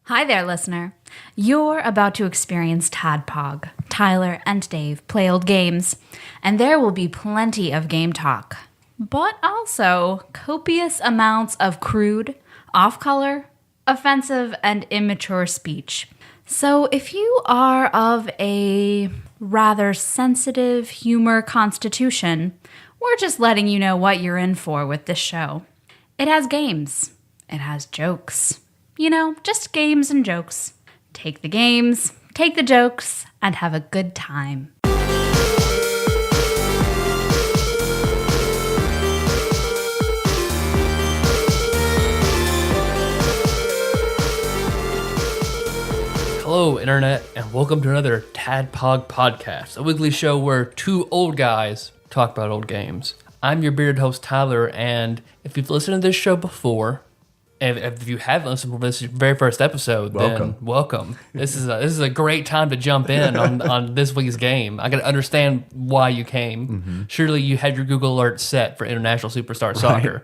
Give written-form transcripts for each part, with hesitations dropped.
Hi there, listener. You're about to experience TADPOG. Tyler and Dave play old games, and there will be plenty of game talk, but also copious amounts of crude, off-color, offensive, and immature speech. So if you are of a rather sensitive humor constitution, we're just letting you know what you're in for with this show. It has games. It has jokes. You know, just games and jokes. Take the games, take the jokes, and have a good time. Hello, Internet, and welcome to another TADPOG podcast, a weekly show where two old guys talk about old games. I'm your bearded host, Tyler, and if you've listened to this show before, and if you haven't listened to this very first episode, then welcome. This is a great time to jump in on this week's game. I got to understand why you came. Mm-hmm. Surely you had your Google alert set for International Superstar Soccer.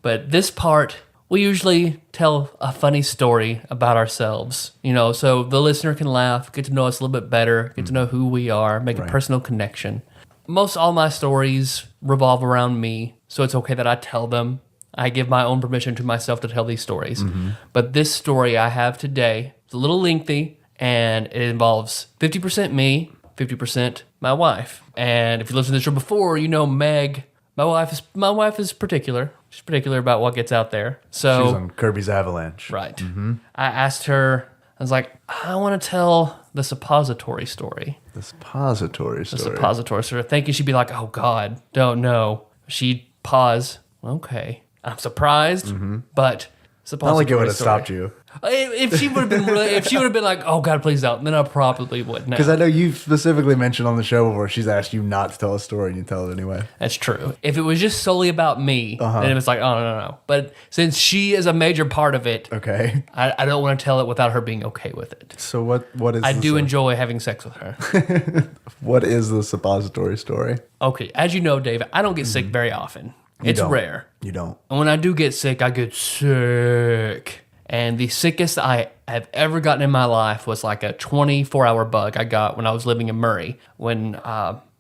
But this part, we usually tell a funny story about ourselves, so the listener can laugh, get to know us a little bit better, get to know who we are, make a personal connection. Most all my stories revolve around me, so it's okay that I tell them. I give my own permission to myself to tell these stories. Mm-hmm. But this story I have today is a little lengthy, and it involves 50% me, 50% my wife. And if you listened to this show before, you know Meg, my wife is particular. She's particular about what gets out there. So she's on Kirby's Avalanche. Right. Mm-hmm. I asked her, I was like, I want to tell the suppository story. The suppository story. Thinking she'd be like, oh God, don't know. She'd pause. Okay. I'm surprised, but suppository not like it would have story. stopped you. If she would have been like, oh God, please don't, then I probably wouldn't. Because I know you specifically mentioned on the show before she's asked you not to tell a story and you tell it anyway. That's true. If it was just solely about me, then it was like, oh, no. But since she is a major part of it, okay, I don't want to tell it without her being okay with it. So what is I do enjoy having sex with her. What is the suppository story? Okay, as you know, David, I don't get sick very often. It's rare. You don't. And when I do get sick, I get sick. And the sickest I have ever gotten in my life was like a 24-hour bug I got when I was living in Murray. When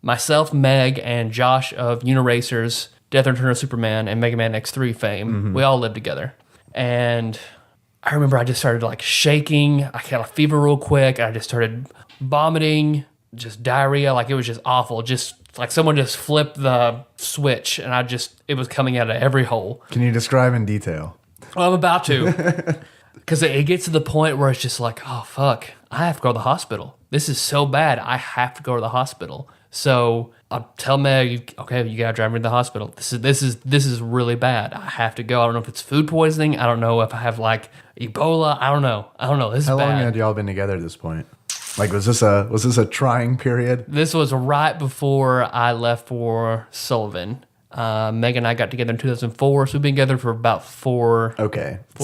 myself, Meg, and Josh of Uniracers, Death and Return of Superman, and Mega Man X3 fame, we all lived together. And I remember I just started like shaking. I had a fever real quick. I just started vomiting, just diarrhea. Like it was just awful. Just like someone just flipped the switch and it was coming out of every hole. Can you describe in detail? Well, I'm about to. Because it gets to the point where it's just like, oh, fuck, I have to go to the hospital. This is so bad. I have to go to the hospital. So I'll tell Meg, okay, you got to drive me to the hospital. This is really bad. I have to go. I don't know if it's food poisoning. I don't know if I have like Ebola. I don't know. This is bad. How long had y'all been together at this point? Like, was this a trying period? This was right before I left for Sullivan. Meg and I got together in 2004, so we've been together for about 4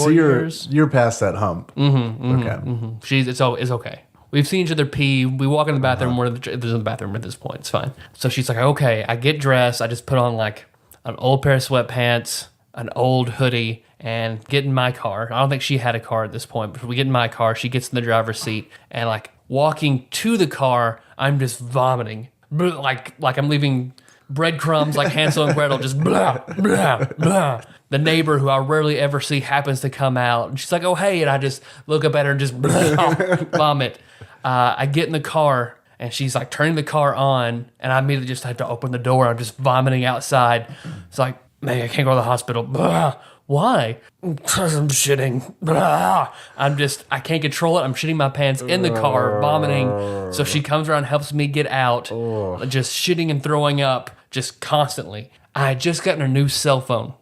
years. You're past that hump. It's okay. We've seen each other pee. We walk in the bathroom. There's in the bathroom at this point. It's fine. So she's like, okay. I get dressed. I just put on like an old pair of sweatpants, an old hoodie, and get in my car. I don't think she had a car at this point, but we get in my car. She gets in the driver's seat, and like walking to the car, I'm just vomiting, like I'm leaving breadcrumbs like Hansel and Gretel, just blah, blah, blah. The neighbor, who I rarely ever see, happens to come out, and she's like, oh, hey, and I just look up at her and just blah, vomit. I get in the car, and she's like turning the car on, and I immediately just have to open the door. I'm just vomiting outside. It's like, man, I can't go to the hospital. Blah. Why? Because I'm shitting. Blah. I can't control it. I'm shitting my pants in the car, vomiting. So she comes around, helps me get out, just shitting and throwing up, just constantly. I had just gotten a new cell phone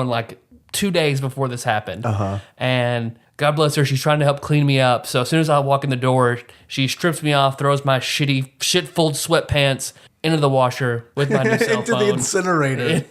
like 2 days before this happened. And God bless her, she's trying to help clean me up. So as soon as I walk in the door, she strips me off, throws my shit-filled sweatpants into the washer with my new cell phone. Into the incinerator.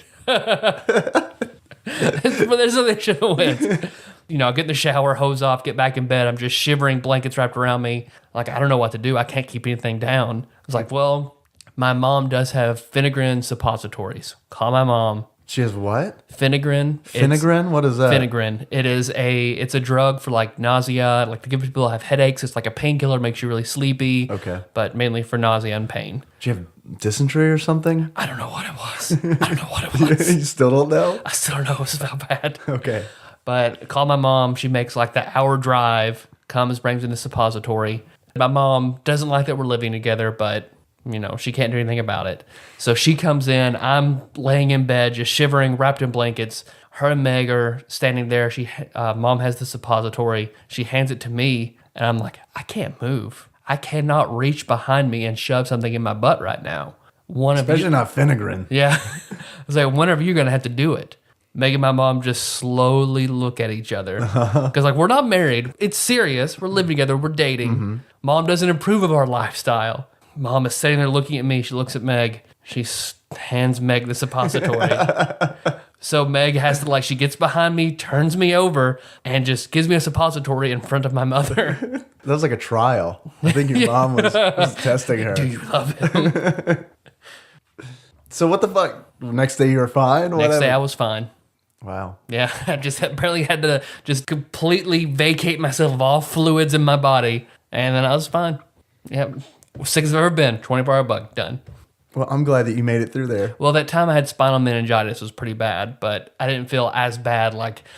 But there's something I should have went. I get in the shower, hose off, get back in bed. I'm just shivering, blankets wrapped around me. Like, I don't know what to do. I can't keep anything down. I was like, well, my mom does have Finagrin suppositories. Call my mom. She has what? Finagrin. Finagrin? What is that? Finagrin. It's a drug for like nausea, like to give people who have headaches. It's like a painkiller, makes you really sleepy. Okay. But mainly for nausea and pain. Do you have dysentery or something? I don't know what it was. I don't know what it was. You still don't know? I still don't know. It was so bad. Okay. But call my mom. She makes like the hour drive, comes, brings in the suppository. My mom doesn't like that we're living together, but she can't do anything about it. So she comes in. I'm laying in bed, just shivering, wrapped in blankets. Her and Meg are standing there. Mom has the suppository. She hands it to me, and I'm like, I can't move. I cannot reach behind me and shove something in my butt right now. Especially not Finagrin. Yeah. I was like, when are you going to have to do it? Meg and my mom just slowly look at each other. Because, we're not married. It's serious. We're living together. We're dating. Mm-hmm. Mom doesn't approve of our lifestyle. Mom is sitting there looking at me. She looks at Meg. She hands Meg the suppository. So Meg has to, she gets behind me, turns me over, and just gives me a suppository in front of my mother. That was like a trial. I think your mom was testing her. Do you love him? So what the fuck? Next day you were fine? Next day I was fine. Wow. Yeah, I just barely had to just completely vacate myself of all fluids in my body, and then I was fine. Yeah, sickest I've ever been. 24-hour bug, done. Well, I'm glad that you made it through there. Well, that time I had spinal meningitis was pretty bad, but I didn't feel as bad.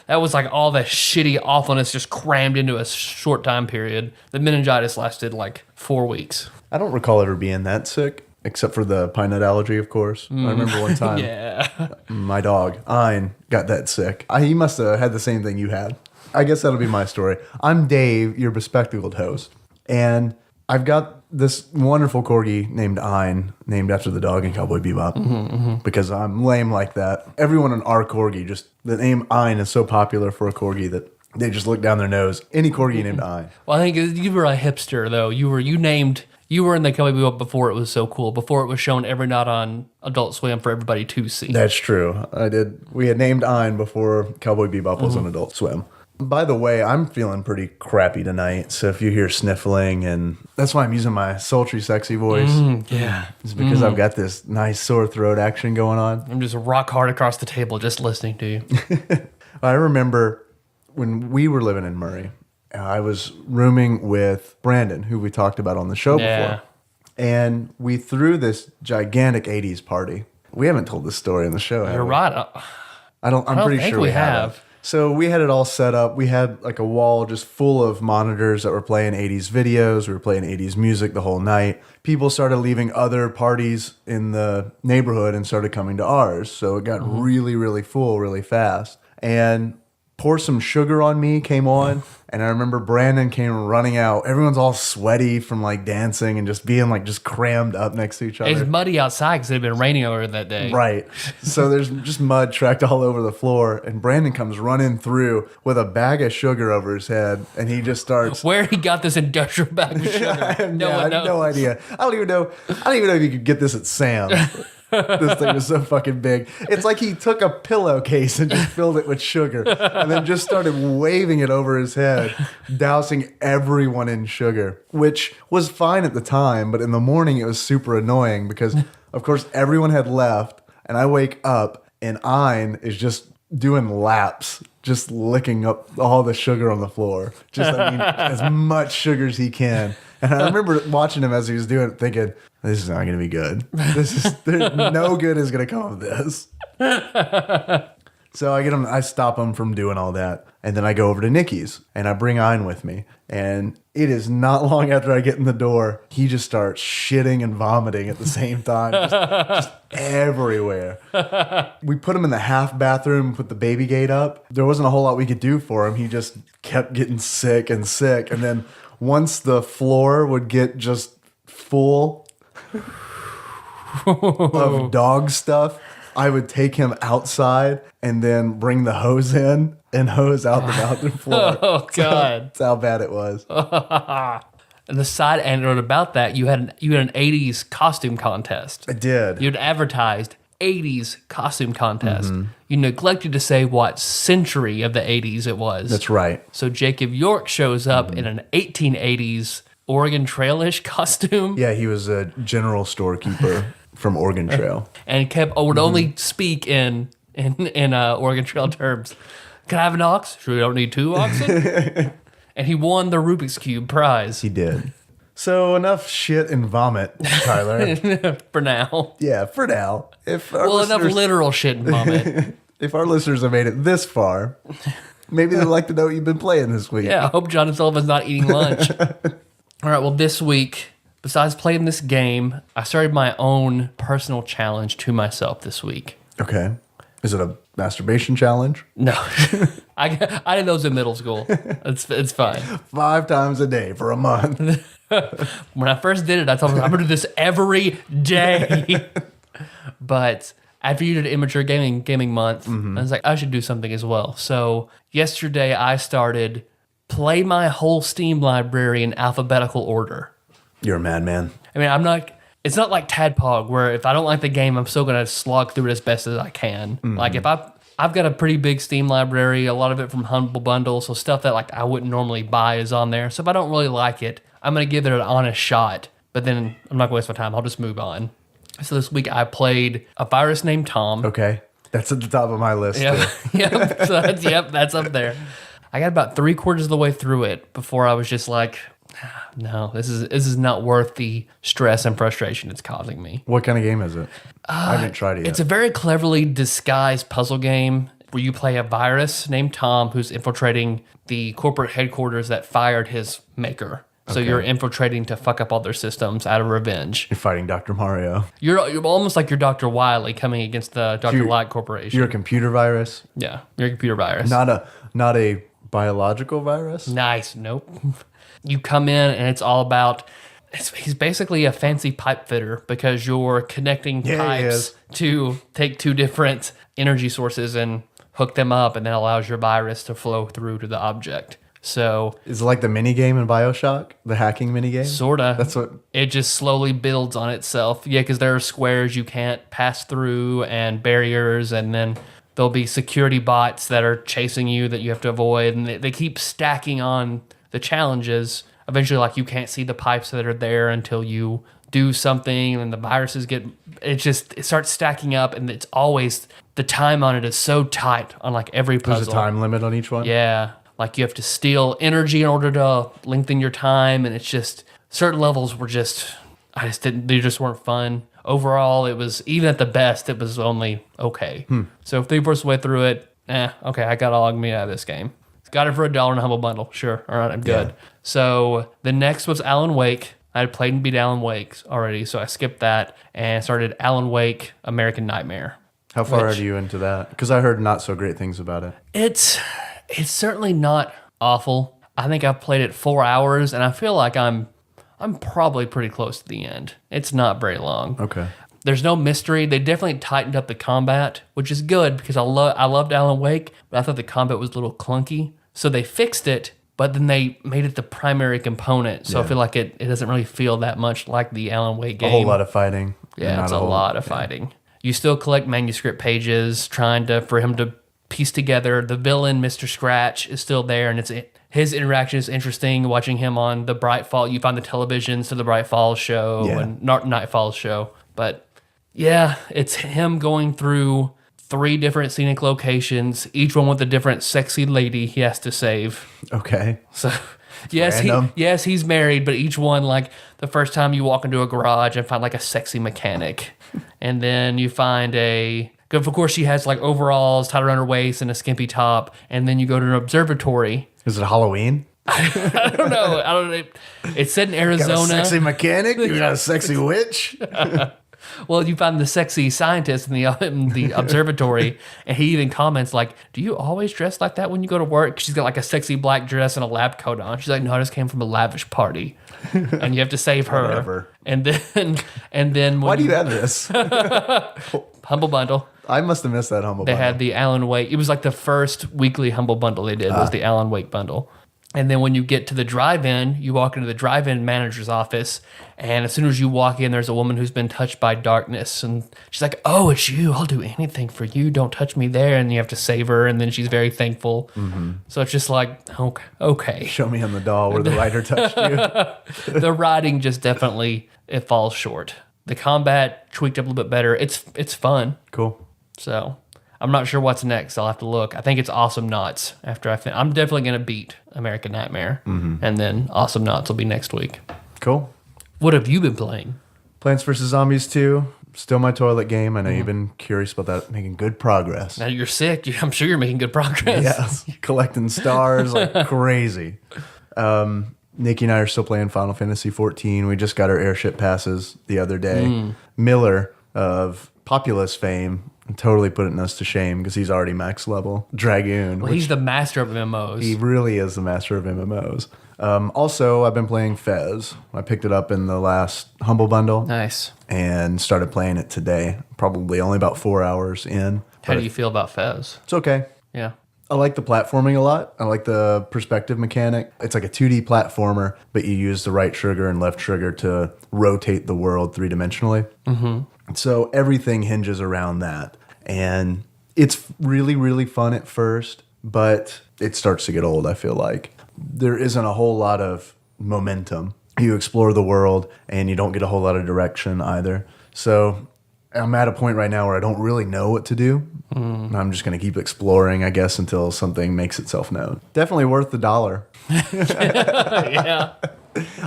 That was all the shitty awfulness just crammed into a short time period. The meningitis lasted 4 weeks. I don't recall ever being that sick, except for the pine nut allergy, of course. I remember one time my dog, Ein, got that sick. He must have had the same thing you had. I guess that'll be my story. I'm Dave, your bespectacled host, and I've got this wonderful corgi named Ein, named after the dog in Cowboy Bebop, because I'm lame like that. Everyone in our corgi, the name Ein is so popular for a corgi that they just look down their nose. Any corgi named Ein. Well, I think you were a hipster, though. You were in the Cowboy Bebop before it was so cool, before it was shown every night on Adult Swim for everybody to see. That's true. I did. We had named Ein before Cowboy Bebop was on Adult Swim. By the way, I'm feeling pretty crappy tonight, so if you hear sniffling, and that's why I'm using my sultry, sexy voice. Yeah. It's because I've got this nice sore throat action going on. I'm just rock hard across the table just listening to you. I remember when we were living in Murray, I was rooming with Brandon, who we talked about on the show before. And we threw this gigantic 80s party. We haven't told this story in the show, have we? You're right. I'm pretty think sure we have. So we had it all set up. We had a wall just full of monitors that were playing 80s videos. We were playing 80s music the whole night. People started leaving other parties in the neighborhood and started coming to ours. So it got really, really full really fast. And Pour Some Sugar on Me came on. And I remember Brandon came running out. Everyone's all sweaty from dancing and just being just crammed up next to each other. It's muddy outside because it had been raining over that day. Right. So there's just mud tracked all over the floor. And Brandon comes running through with a bag of sugar over his head. And he just starts. Where he got this industrial bag of sugar. I have no idea. I don't even know if you could get this at Sam's. This thing was so fucking big. It's like he took a pillowcase and just filled it with sugar and then just started waving it over his head, dousing everyone in sugar, which was fine at the time. But in the morning, it was super annoying because, of course, everyone had left. And I wake up and Ein is just doing laps, just licking up all the sugar on the floor. As much sugar as he can. And I remember watching him as he was doing it, thinking, this is not going to be good. No good is going to come of this. So I stop him from doing all that. And then I go over to Nikki's and I bring Ein with me. And it is not long after I get in the door, he just starts shitting and vomiting at the same time. Just everywhere. We put him in the half bathroom, put the baby gate up. There wasn't a whole lot we could do for him. He just kept getting sick and sick. And then once the floor would get just full of dog stuff, I would take him outside and then bring the hose in and hose out the bathroom floor. Oh, God. That's how bad it was. And the side anecdote about that, you had an 80s costume contest. I did. You'd advertised 80s costume contest. You neglected to say what century of the 80s it was. That's right. So Jacob York shows up in an 1880s Oregon Trail-ish costume. Yeah, he was a general storekeeper from Oregon Trail. And would only speak in in Oregon Trail terms. Can I have an ox? Sure, we don't need 2 oxen. And he won the Rubik's Cube prize. He did. So enough shit and vomit, Tyler. For now. Yeah, for now. Enough literal shit and vomit. If our listeners have made it this far, maybe they'd like to know what you've been playing this week. Yeah, I hope John and Sullivan's not eating lunch. All right, well, this week, besides playing this game, I started my own personal challenge to myself this week. Okay. Is it a masturbation challenge? No. I did those in middle school. It's fine. 5 times a day for a month. When I first did it, I thought I'm going to do this every day. But after you did Immature Gaming Month, I was like, I should do something as well. So yesterday I started play my whole Steam library in alphabetical order. You're a madman. I mean, it's not like TADPOG where if I don't like the game, I'm still going to slog through it as best as I can. Like if I've got a pretty big Steam library, a lot of it from Humble Bundle, so stuff that like I wouldn't normally buy is on there. So if I don't really like it, I'm going to give it an honest shot. But then I'm not going to waste my time. I'll just move on. So this week I played A Virus Named Tom. Okay. That's at the top of my list. Yep. Too. Yep. So that's up there. I got about 3/4 of the way through it before I was just like, no, this is not worth the stress and frustration it's causing me. What kind of game is it? I haven't tried it yet. It's a very cleverly disguised puzzle game where you play a virus named Tom who's infiltrating the corporate headquarters that fired his maker. So you're infiltrating to fuck up all their systems out of revenge. You're fighting Dr. Mario. You're almost like you're Dr. Wily coming against the Dr. Light Corporation. You're a computer virus? Yeah, you're a computer virus. Not a biological virus? Nice. Nope. You come in and it's all about... He's basically a fancy pipe fitter because you're connecting pipes to take 2 different energy sources and hook them up, and then allows your virus to flow through to the object. So is it like the mini game in BioShock, the hacking mini game? Sorta. That's what it just slowly builds on itself. Yeah, because there are squares you can't pass through and barriers, and then there'll be security bots that are chasing you that you have to avoid, and they keep stacking on the challenges. Eventually, like you can't see the pipes that are there until you do something, and the viruses it starts stacking up, and it's always the time on it is so tight on like every puzzle. There's a time limit on each one? Yeah. Like you have to steal energy in order to lengthen your time, and it's just certain levels were they just weren't fun. Overall, it was, even at the best, it was only okay. So if 3/4 of the way through it, okay, I got all I can get out of this game. Got it for $1 in a Humble Bundle. Sure, all right, I'm good. Yeah. So the next was Alan Wake. I had played and beat Alan Wake already, so I skipped that and started Alan Wake American Nightmare. How far are you into that? Because I heard not so great things about it. It's certainly not awful. I think I've played it 4 hours, and I feel like I'm probably pretty close to the end. It's not very long. Okay. There's no mystery. They definitely tightened up the combat, which is good because I loved Alan Wake, but I thought the combat was a little clunky. So they fixed it, but then they made it the primary component. So I feel like it doesn't really feel that much like the Alan Wake game. A whole lot of fighting. Yeah, it's a lot of fighting. You still collect manuscript pages, trying for him to piece together. The villain, Mr. Scratch, is still there, and his interaction is interesting. Watching him on the Bright Falls, you find the televisions to the Bright Falls show and Night Falls show. But yeah, it's him going through 3 different scenic locations, each one with a different sexy lady he has to save. Okay. So yes, he's married, but each one, like the first time you walk into a garage and find like a sexy mechanic, and then you find of course she has like overalls tied around her waist and a skimpy top, and then you go to an observatory. Is it Halloween? I don't know. It's set in Arizona. Got a sexy mechanic? You got a sexy witch? Well, you find the sexy scientist in the observatory, and he even comments like, "Do you always dress like that when you go to work?" She's got like a sexy black dress and a lab coat on. She's like, "No, I just came from a lavish party," and you have to save her. Whatever. And then why do you have this? Humble Bundle. I must have missed that Humble They Bundle. had the Alan Wake. It was like the first weekly Humble Bundle they did was the Alan Wake bundle. And then when you get to the drive-in, you walk into the drive-in manager's office, and as soon as you walk in, there's a woman who's been touched by darkness, and she's like, "Oh, it's you. I'll do anything for you. Don't touch me there." And you have to save her, and then she's very thankful. Mm-hmm. So it's just like, okay. Show me on the doll where the writer touched you. The writing just definitely, it falls short. The combat tweaked up a little bit better. It's fun. Cool. So I'm not sure what's next. I'll have to look. I think it's Awesome Knots after I'm definitely going to beat American Nightmare. And then Awesome Knots will be next week. Cool. What have you been playing? Plants vs. Zombies 2. Still my toilet game. I know you've been curious about that, making good progress. Now you're sick. I'm sure you're making good progress. Yes. Collecting stars like crazy. Nikki and I are still playing Final Fantasy 14. We just got our airship passes the other day. Miller of Populous fame totally putting us to shame because he's already max level. Dragoon. Well, he's the master of MMOs. He really is the master of MMOs. Also, I've been playing Fez. I picked it up in the last Humble Bundle. Nice. And started playing it today. Probably only about 4 hours in. How do you feel about Fez? It's okay. Yeah. I like the platforming a lot. I like the perspective mechanic. It's like a 2D platformer, but you use the right trigger and left trigger to rotate the world three-dimensionally. So everything hinges around that. And it's really, really fun at first, but it starts to get old, I feel like. There isn't a whole lot of momentum. You explore the world, and you don't get a whole lot of direction either. So I'm at a point right now where I don't really know what to do. I'm just going to keep exploring, I guess, until something makes itself known. Definitely worth the $1. Yeah.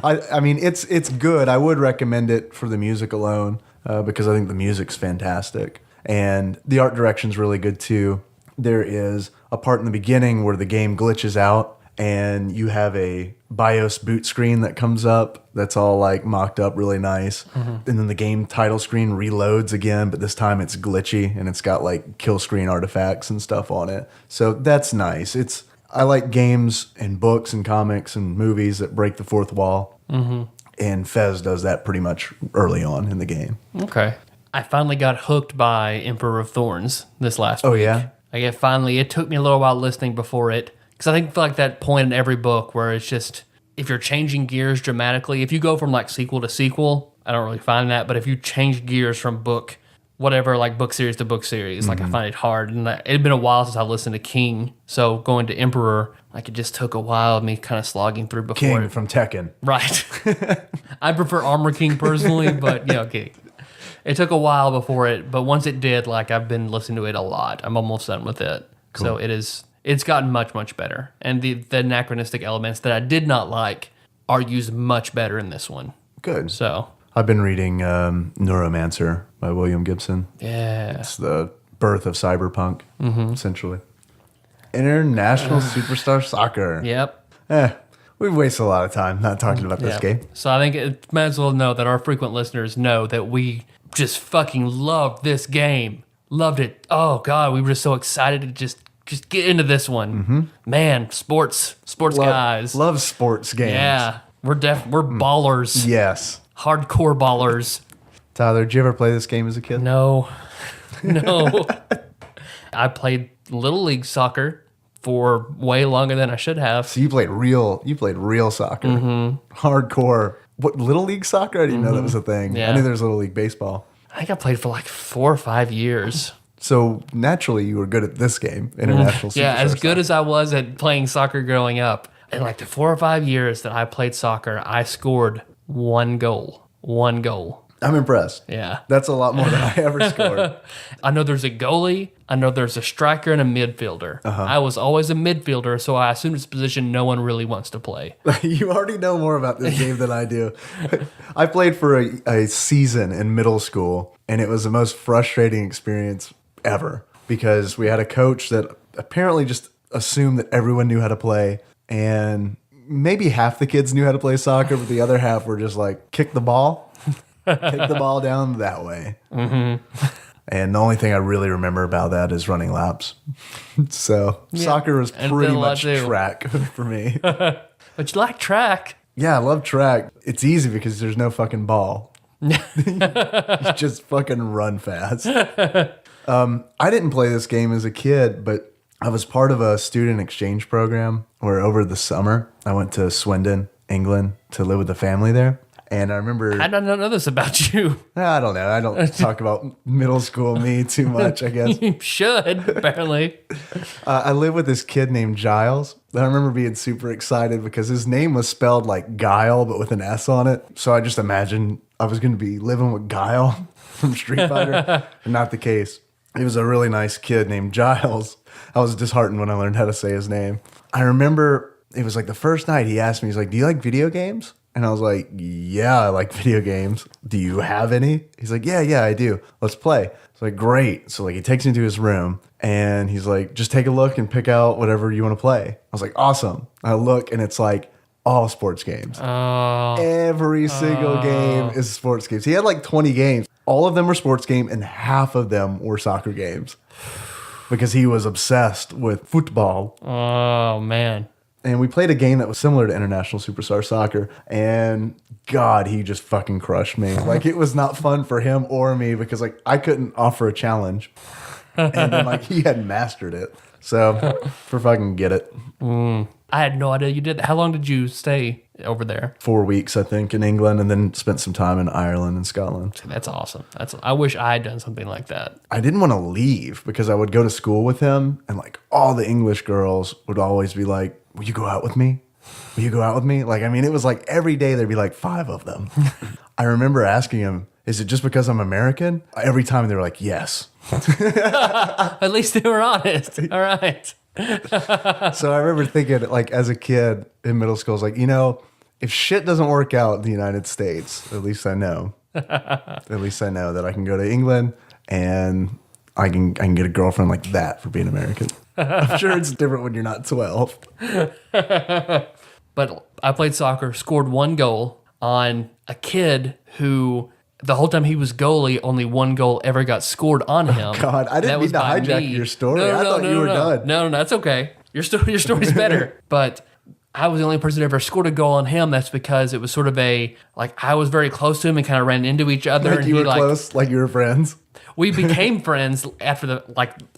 I mean, it's good. I would recommend it for the music alone because I think the music's fantastic. And the art direction's really good, too. There is a part in the beginning where the game glitches out, and you have a BIOS boot screen that comes up that's all like mocked up really nice. And then the game title screen reloads again, but this time it's glitchy and it's got like kill screen artifacts and stuff on it. So that's nice. I like games and books and comics and movies that break the fourth wall. And Fez does that pretty much early on in the game. Okay. I finally got hooked by Emperor of Thorns this last week. Oh, yeah? It took me a little while listening before it. Because I feel like that point in every book where it's just, if you're changing gears dramatically, if you go from like sequel to sequel, I don't really find that. But if you change gears from book, whatever, like book series to book series, like I find it hard. And it had been a while since I listened to King. So going to Emperor, like it just took a while of me kind of slogging through before. King from Tekken. Right. I prefer Armor King personally, but King. It took a while before it, but once it did, like I've been listening to it a lot. I'm almost done with it. Cool. So it's gotten much, much better. And the anachronistic elements that I did not like are used much better in this one. Good. So I've been reading Neuromancer by William Gibson. yeah. It's the birth of cyberpunk, essentially. International Superstar Soccer. Yep. We've wasted a lot of time not talking about this game. So I think it might as well know that our frequent listeners know that we just fucking loved this game. Loved it. Oh God, we were just so excited to just get into this one. Man, sports guys. Love sports games. Yeah. We're ballers. Yes. Hardcore ballers. Tyler, did you ever play this game as a kid? No. I played Little League soccer for way longer than I should have. So you played real soccer. Hardcore. What, Little League soccer? I didn't know that was a thing. Yeah. I knew there was Little League baseball. I think I played for like 4 or 5 years. So naturally you were good at this game, International Superstar Yeah, as Soccer. good as I was at playing soccer growing up. In like the 4 or 5 years that I played soccer, I scored 1 goal. 1 goal. I'm impressed. Yeah. That's a lot more than I ever scored. I know there's a goalie. I know there's a striker and a midfielder. I was always a midfielder, so I assumed it's a position no one really wants to play. You already know more about this game than I do. I played for a season in middle school, and it was the most frustrating experience ever because we had a coach that apparently just assumed that everyone knew how to play, and maybe half the kids knew how to play soccer, but the other half were just like, kick the ball. Take the ball down that way. And the only thing I really remember about that is running laps. So soccer was pretty much track for me. But you like track. Yeah, I love track. It's easy because there's no fucking ball. You just fucking run fast. I didn't play this game as a kid, but I was part of a student exchange program where over the summer I went to Swindon, England to live with the family there. And I remember... I don't know this about you. I don't know. I don't talk about middle school me too much, I guess. You should, apparently. I lived with this kid named Giles. I remember being super excited because his name was spelled like Guile, but with an S on it. So I just imagined I was going to be living with Guile from Street Fighter. Not the case. He was a really nice kid named Giles. I was disheartened when I learned how to say his name. I remember it was like the first night he asked me, he's like, do you like video games? And I was like, yeah, I like video games. Do you have any? He's like, yeah, I do. Let's play. It's like, great. So like he takes me to his room and he's like, just take a look and pick out whatever you want to play. I was like, awesome. I look and it's like all sports games. Every single game is sports games. He had like 20 games. All of them were sports game and half of them were soccer games because he was obsessed with football. Oh, man. And we played a game that was similar to International Superstar Soccer. And God, he just fucking crushed me. Like, it was not fun for him or me because, like, I couldn't offer a challenge. And then, like, he had mastered it. So, for fucking get it. I had no idea you did that. How long did you stay over there? 4 weeks, I think, in England, and then spent some time in Ireland and Scotland. That's awesome. I wish I had done something like that. I didn't want to leave because I would go to school with him, and, like, all the English girls would always be like, will you go out with me? Will you go out with me? Like, I mean, it was like every day there'd be like 5 of them. I remember asking him, is it just because I'm American? Every time they were like, yes. At least they were honest. All right. So I remember thinking, like, as a kid in middle school, I was like, you know, if shit doesn't work out in the United States, at least I know. At least I know that I can go to England and I can get a girlfriend like that for being American. I'm sure it's different when you're not 12. But I played soccer, scored 1 goal on a kid who, the whole time he was goalie, only 1 goal ever got scored on him. God, I didn't mean to hijack your story. I thought you were done. No, that's okay. Your story's better. But I was the only person who ever scored a goal on him. That's because it was sort of I was very close to him and kind of ran into each other. Like and you were close, like you were friends. We became friends after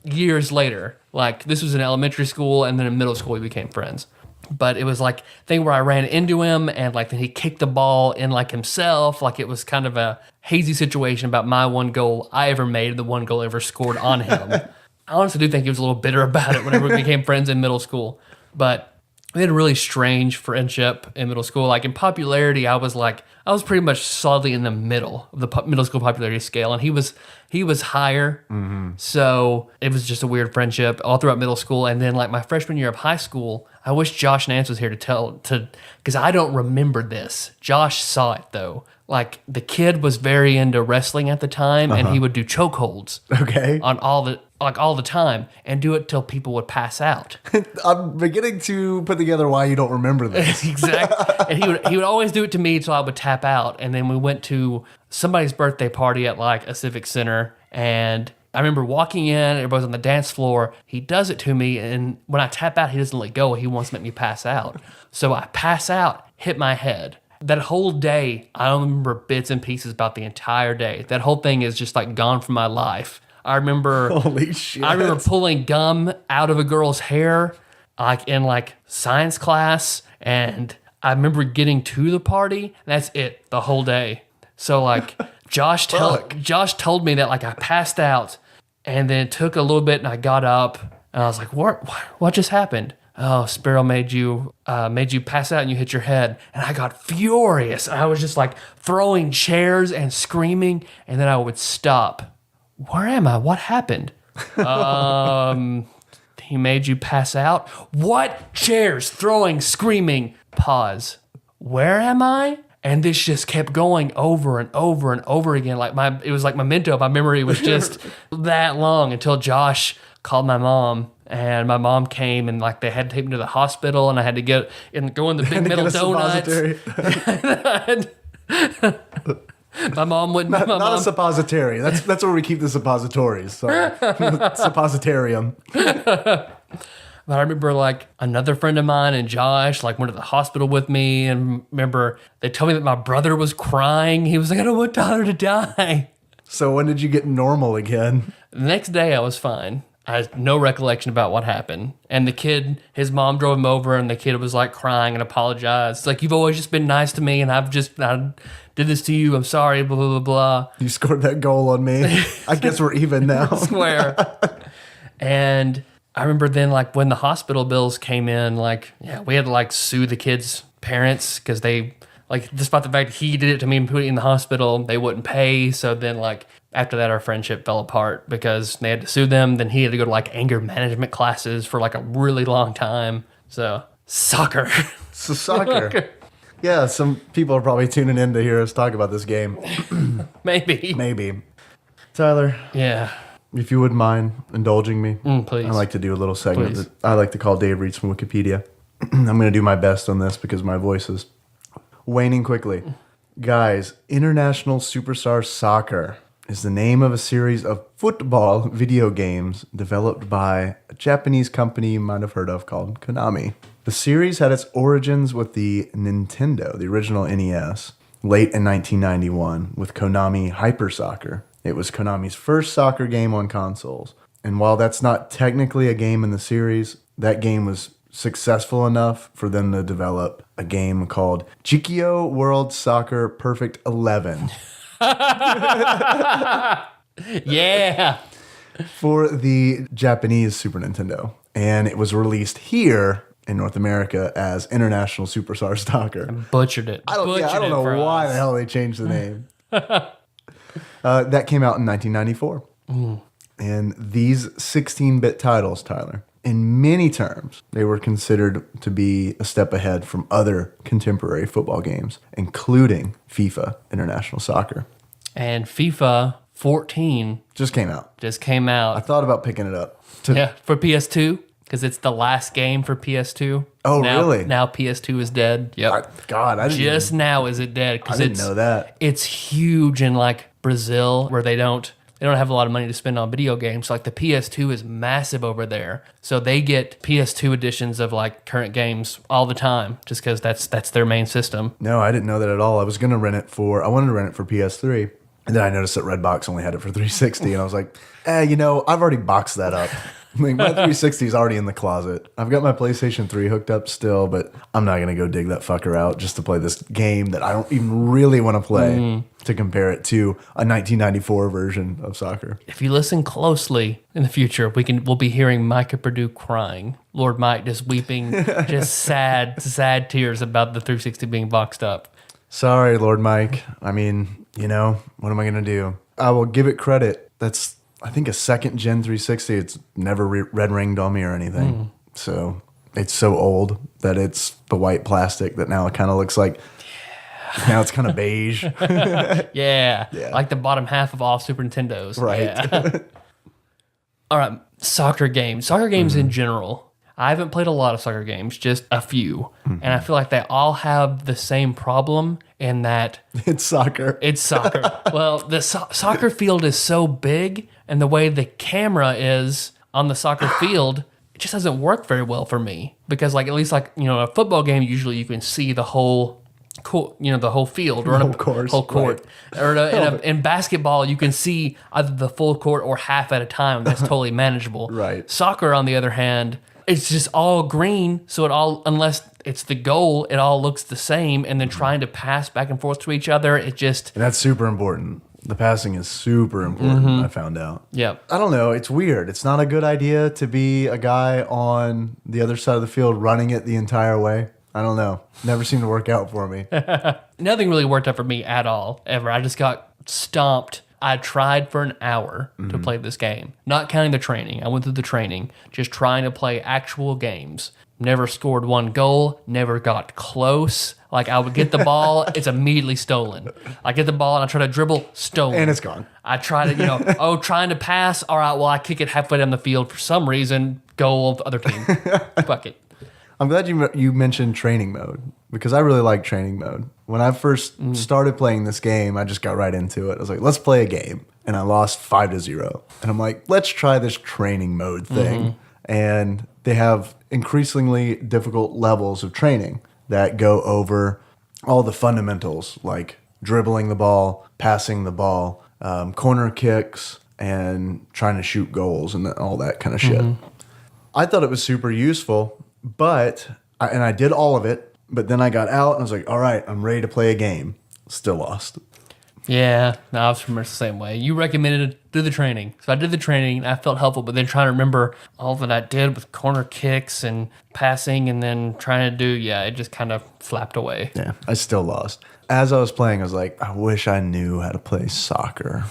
years later. Like, this was in elementary school, and then in middle school we became friends. But it was like a thing where I ran into him, and like then he kicked the ball in like himself. Like, it was kind of a hazy situation about my 1 goal I ever made, the 1 goal I ever scored on him. I honestly do think he was a little bitter about it whenever we became friends in middle school. But we had a really strange friendship in middle school. Like, in popularity, I was pretty much solidly in the middle of the middle school popularity scale, and he was higher. Mm-hmm. So it was just a weird friendship all throughout middle school. And then, like, my freshman year of high school, I wish Josh Nance was here because I don't remember this. Josh saw it though. Like, the kid was very into wrestling at the time, and he would do chokeholds. Okay. On all the time, and do it till people would pass out. I'm beginning to put together why you don't remember this. Exactly. And he would always do it to me until I would tap out. And then we went to somebody's birthday party at like a civic center, and I remember walking in, everybody's on the dance floor. He does it to me, and when I tap out, he doesn't let go. He wants to make me pass out. So I pass out, hit my head. That whole day, I don't remember bits and pieces about the entire day. That whole thing is just like gone from my life. I remember Holy shit. I remember pulling gum out of a girl's hair, like in like science class, and I remember getting to the party, and that's it the whole day. So like Josh told me that like I passed out, and then it took a little bit, and I got up, and I was like, what just happened? Oh, Sparrow made you pass out and you hit your head. And I got furious. I was just like throwing chairs and screaming, and then I would stop. Where am I? What happened? He made you pass out? What? Chairs, throwing, screaming. Pause. Where am I? And this just kept going over and over and over again. It was like memento. My memory was just that long until Josh called my mom. And my mom came, and like they had to take me to the hospital, and I had to go in the big middle donut. My mom wouldn't. Not a suppository. That's where we keep the suppositories. Sorry. Suppositarium. But I remember like another friend of mine and Josh like went to the hospital with me, and remember they told me that my brother was crying. He was like, I don't want Tyler to die. So when did you get normal again? The next day I was fine. I had no recollection about what happened. And the kid, his mom drove him over, and the kid was like crying and apologized. It's like, you've always just been nice to me, and I did this to you. I'm sorry, blah, blah, blah, blah. You scored that goal on me. I guess we're even now. Swear. And I remember then, like, when the hospital bills came in, like, yeah, we had to, like, sue the kid's parents because they, like, despite the fact that he did it to me and put it in the hospital, they wouldn't pay. So then, like, After that, our friendship fell apart because they had to sue them. Then he had to go to like anger management classes for like a really long time. So soccer. So soccer. Yeah, some people are probably tuning in to hear us talk about this game. Maybe. Tyler. Yeah. If you wouldn't mind indulging me, please. I like to do a little segment that I like to call Dave Reads from Wikipedia. I'm going to do my best on this because my voice is waning quickly. Guys, International Superstar Soccer is the name of a series of football video games developed by a Japanese company you might have heard of called Konami. The series had its origins with the Nintendo, the original NES, late in 1991 with Konami Hyper Soccer. It was Konami's first soccer game on consoles. And while that's not technically a game in the series, that game was successful enough for them to develop a game called Jikyo World Soccer Perfect 11. Yeah. For the Japanese Super Nintendo. And it was released here in North America as International Superstar Soccer. Butchered it. I don't know why the hell they changed the name. That came out in 1994. And these 16-bit titles, Tyler, in many terms, they were considered to be a step ahead from other contemporary football games, including FIFA International Soccer. And FIFA 14 just came out. I thought about picking it up. For PS2, because it's the last game for PS2. Oh, really? Now PS2 is dead. Yep. I didn't now is it dead? I didn't know that. It's huge in like Brazil, where they don't have a lot of money to spend on video games. Like the PS2 is massive over there. So they get PS2 editions of like current games all the time just because that's their main system. No, I didn't know that at all. I wanted to rent it for PS3. And then I noticed that Redbox only had it for 360. And I was like, I've already boxed that up. Like my 360 is already in the closet. I've got my PlayStation 3 hooked up still, but I'm not going to go dig that fucker out just to play this game that I don't even really want to play to compare it to a 1994 version of soccer. If you listen closely in the future, we'll be hearing Micah Purdue crying. Lord Mike just weeping, just sad tears about the 360 being boxed up. Sorry, Lord Mike. I mean, what am I going to do? I will give it credit. That's, I think, a second gen 360. It's never red ringed on me or anything. So it's so old that it's the white plastic that now it kind of looks like, now it's kind of beige. Yeah. Like the bottom half of all Super Nintendos. Right. Yeah. All right. Soccer games in general. I haven't played a lot of soccer games, just a few. And I feel like they all have the same problem in that... It's soccer. Well, the soccer field is so big, and the way the camera is on the soccer field, it just doesn't work very well for me. Because at least a football game, usually you can see the whole... the whole field or whole court. Right. Or in basketball, you can see either the full court or half at a time. That's totally manageable. Right. Soccer, on the other hand... It's just all green, so unless it's the goal, it all looks the same, and then trying to pass back and forth to each other, it just... And that's super important. The passing is super important, I found out. Yep. I don't know, it's weird. It's not a good idea to be a guy on the other side of the field running it the entire way. I don't know. Never seemed to work out for me. Nothing really worked out for me at all, ever. I just got stomped. I tried for an hour to play this game, not counting the training. I went through the training, just trying to play actual games. Never scored one goal, never got close. Like, I would get the ball, it's immediately stolen. I get the ball and I try to dribble, stolen. And it's gone. I try to, trying to pass. All right, well, I kick it halfway down the field for some reason. Goal of the other team. Fuck it. I'm glad you mentioned training mode because I really like training mode. When I first started playing this game, I just got right into it. I was like, let's play a game. And I lost 5-0. And I'm like, let's try this training mode thing. And they have increasingly difficult levels of training that go over all the fundamentals like dribbling the ball, passing the ball, corner kicks, and trying to shoot goals and all that kind of shit. I thought it was super useful. But I did all of it, but then I got out and I was like, all right, I'm ready to play a game. Still lost. Yeah, no, I was pretty much the same way. You recommended to do the training. So I did the training and I felt helpful, but then trying to remember all that I did with corner kicks and passing and then trying to do, it just kind of flapped away. Yeah, I still lost. As I was playing, I was like, I wish I knew how to play soccer.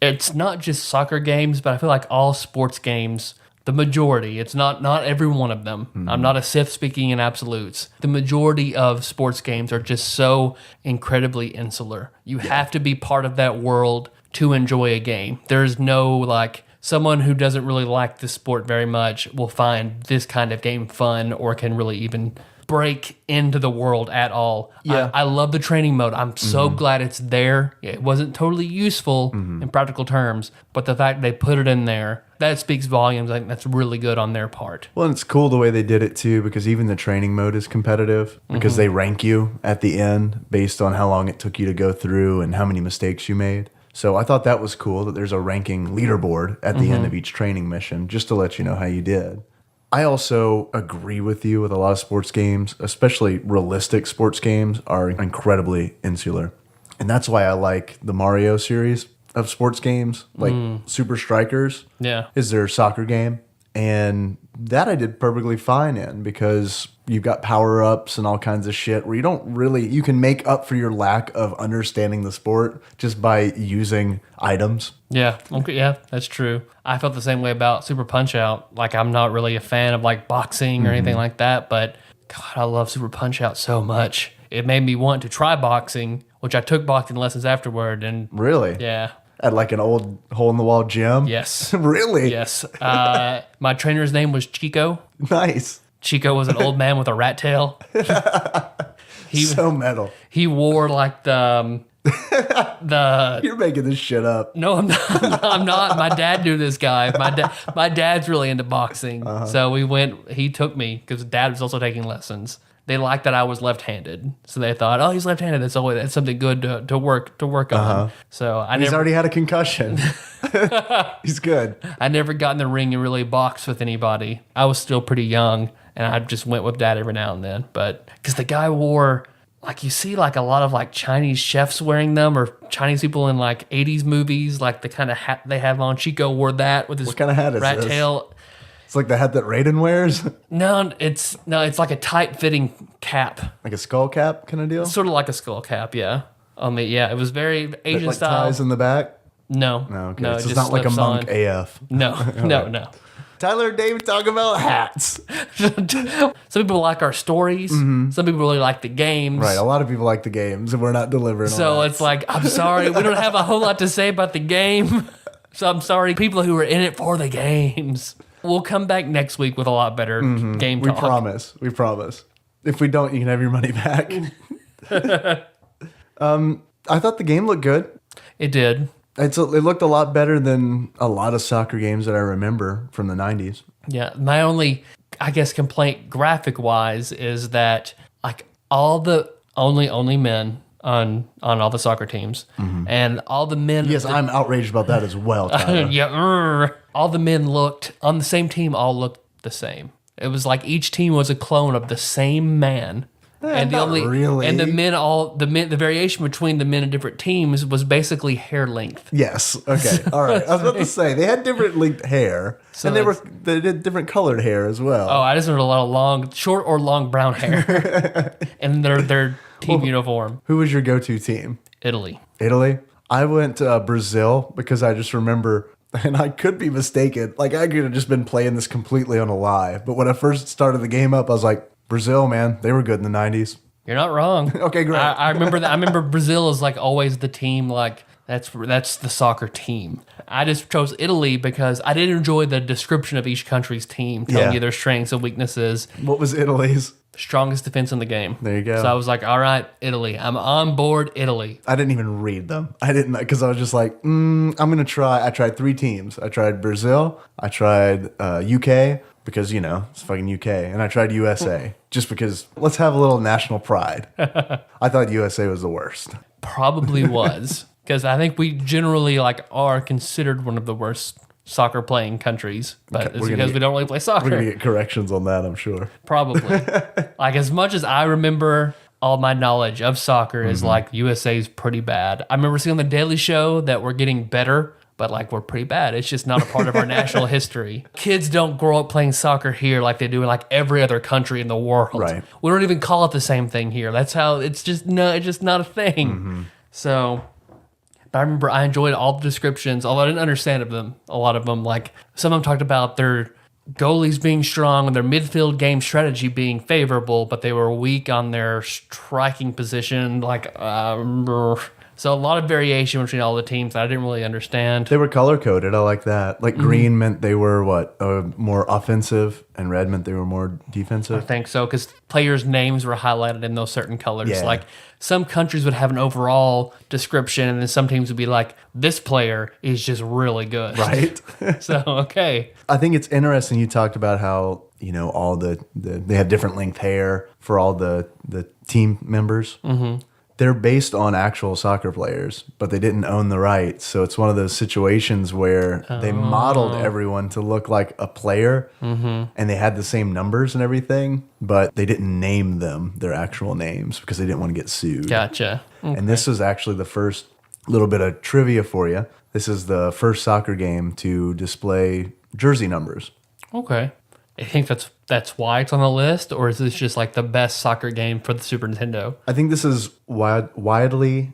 It's not just soccer games, but I feel like all sports games, the majority, it's not every one of them. I'm not a Sith speaking in absolutes. The majority of sports games are just so incredibly insular. You have to be part of that world to enjoy a game. There's no like someone who doesn't really like this sport very much will find this kind of game fun or can really even break into the world at all. Yeah. I love the training mode. I'm so glad it's there. It wasn't totally useful in practical terms, but the fact they put it in there, that speaks volumes. I think that's really good on their part. Well, and it's cool the way they did it too, because even the training mode is competitive because they rank you at the end based on how long it took you to go through and how many mistakes you made. So I thought that was cool that there's a ranking leaderboard at the end of each training mission just to let you know how you did. I also agree with you with a lot of sports games, especially realistic sports games are incredibly insular. And that's why I like the Mario series of sports games, like Super Strikers is their soccer game. And that I did perfectly fine in because you've got power-ups and all kinds of shit where you can make up for your lack of understanding the sport just by using items. Yeah, okay, yeah, that's true. I felt the same way about Super Punch-Out. Like, I'm not really a fan of, like, boxing or anything like that, but, God, I love Super Punch-Out so much. It made me want to try boxing, which I took boxing lessons afterward, and... Really? Yeah. At, like, an old hole-in-the-wall gym? Yes. Really? Yes. My trainer's name was Chico. Nice. Chico was an old man with a rat tail. So metal. He wore, like, the You're making this shit up. No, I'm not. I'm not. My dad knew this guy. My dad's really into boxing. So he took me because dad was also taking lessons. They liked that I was left-handed. So they thought, oh, he's left-handed. That's something good to work on. So He's already had a concussion. He's good. I never got in the ring and really boxed with anybody. I was still pretty young and I just went with dad every now and then. But because the guy wore, like you see like a lot of like Chinese chefs wearing them or Chinese people in like 80s movies, like the kind of hat they have on. Chico wore that with his What kind of hat is rat this? tail. It's like the hat that Raiden wears? No, it's like a tight-fitting cap. Like a skull cap kind of deal? Sort of like a skull cap, yeah. It was very Asian like style. ties in the back? No. No, okay. No, So it it's just not like a slips monk on. AF. No. Tyler and Dave talk about hats. Some people like our stories. Some people really like the games. Right, a lot of people like the games, and we're not delivering on So that. it's like, I'm sorry, we don't have a whole lot to say about the game. So I'm sorry, people who are in it for the games. We'll come back next week with a lot better game We talk. promise. We promise. If we don't, you can have your money back. I thought the game looked good. It did. It looked a lot better than a lot of soccer games that I remember from the 90s. Yeah, my only, I guess, complaint graphic-wise is that like all the only men on all the soccer teams and all the men. Yes, I'm outraged about that as well, Tyler. Yeah, all the men looked on the same team. All looked the same. It was like each team was a clone of the same man. And not really. and the variation between the men in different teams was basically hair length. Yes. Okay. All right. I was about to say they had different length hair, So and they did different colored hair as well. Oh, I just wanted a lot of short or long brown hair, and their team uniform. Who was your go-to team? Italy. Italy. I went to Brazil because I just remember, and I could be mistaken. Like I could have just been playing this completely on a lie. But when I first started the game up, I was like, Brazil, man, they were good in the 90s. You're not wrong. Okay, great. I remember that. I remember Brazil is like always the team. Like that's the soccer team. I just chose Italy because I did enjoy the description of each country's team, telling you their strengths and weaknesses. What was Italy's? Strongest defense in the game. There you go. So I was like, all right, Italy. I'm on board Italy. I didn't even read them. I didn't, because I was just like, I'm going to try. I tried 3 teams. I tried Brazil. I tried UK, because, it's fucking UK. And I tried USA, just because let's have a little national pride. I thought USA was the worst. Probably was. Because I think we generally are considered one of the worst soccer playing countries, but it's because we don't really play soccer. We're going to get corrections on that, I'm sure. Probably. Like as much as I remember all my knowledge of soccer is like USA's pretty bad. I remember seeing on the Daily Show that we're getting better, but we're pretty bad. It's just not a part of our national history. Kids don't grow up playing soccer here like they do in every other country in the world. Right. We don't even call it the same thing here. That's how it's just not a thing. So But I remember I enjoyed all the descriptions, although I didn't understand a lot of them. Like, some of them talked about their goalies being strong and their midfield game strategy being favorable, but they were weak on their striking position. So a lot of variation between all the teams that I didn't really understand. They were color coded. I like that. Like green meant they were more offensive, and red meant they were more defensive. I think so, because players' names were highlighted in those certain colors. Yeah. Like, some countries would have an overall description, and then some teams would be like, this player is just really good. Right. So, okay. I think it's interesting you talked about how, all they have different length hair for all the team members. Mm-hmm. They're based on actual soccer players, but they didn't own the rights. So it's one of those situations where they modeled everyone to look like a player, and they had the same numbers and everything, but they didn't name them their actual names because they didn't want to get sued. Gotcha. Okay. And this is actually the first little bit of trivia for you. This is the first soccer game to display jersey numbers. Okay. I think that's why it's on the list, or is this just like the best soccer game for the Super Nintendo? I think this is widely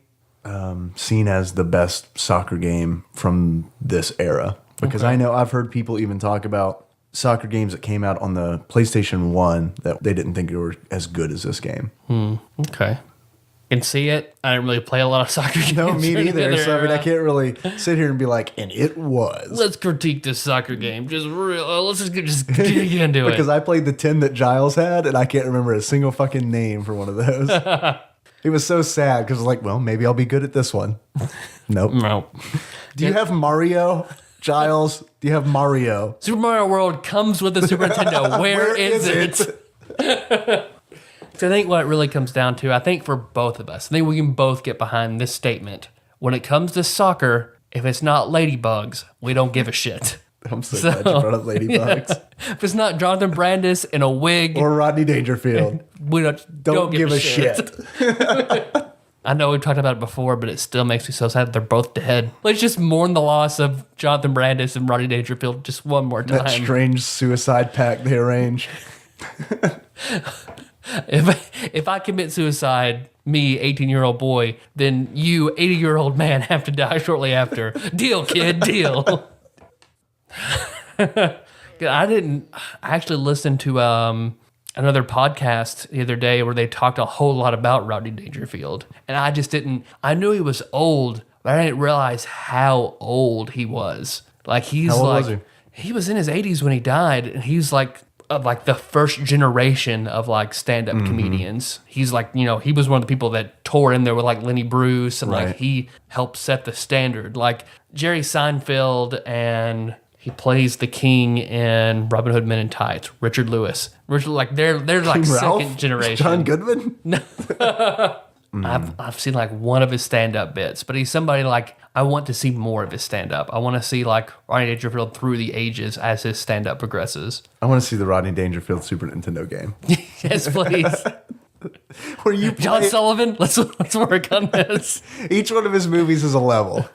seen as the best soccer game from this era. Because I know I've heard people even talk about soccer games that came out on the PlayStation 1 that they didn't think they were as good as this game. Okay. Can see it. I didn't really play a lot of soccer games. No, me neither. So I can't really sit here and be like, and it was. Let's critique this soccer game. Let's just dig into it. Because I played the 10 that Giles had, and I can't remember a single fucking name for one of those. It was so sad because like, well, maybe I'll be good at this one. Nope. No. Do you have Mario, Giles? Do you have Mario? Super Mario World comes with the Super Nintendo. Where is it? So I think what it really comes down to, I think for both of us, I think we can both get behind this statement. When it comes to soccer, if it's not ladybugs, we don't give a shit. I'm so glad you brought up ladybugs. Yeah. If it's not Jonathan Brandis in a wig or Rodney Dangerfield, we don't give a shit. I know we've talked about it before, but it still makes me so sad that they're both dead. Let's just mourn the loss of Jonathan Brandis and Rodney Dangerfield just one more time. That strange suicide pact they arranged. If I commit suicide, me, 18-year-old boy, then you, 80-year-old man, have to die shortly after. Deal, kid, deal. I actually listened to another podcast the other day where they talked a whole lot about Rodney Dangerfield. And I knew he was old, but I didn't realize how old he was. Like, how old was he? He was in his 80s when he died, and he's like the first generation of like stand-up comedians. He's like, he was one of the people that tore in there with like Lenny Bruce, and like he helped set the standard. Like Jerry Seinfeld, and he plays the king in Robin Hood Men in Tights. Richard Lewis, like they're like second generation. John Goodman. No. I've seen like one of his stand-up bits, but he's somebody like I want to see more of his stand-up. I want to see like Rodney Dangerfield through the ages as his stand-up progresses. I want to see the Rodney Dangerfield Super Nintendo game. Yes, please. Where you play John Sullivan, let's work on this. Each one of his movies is a level.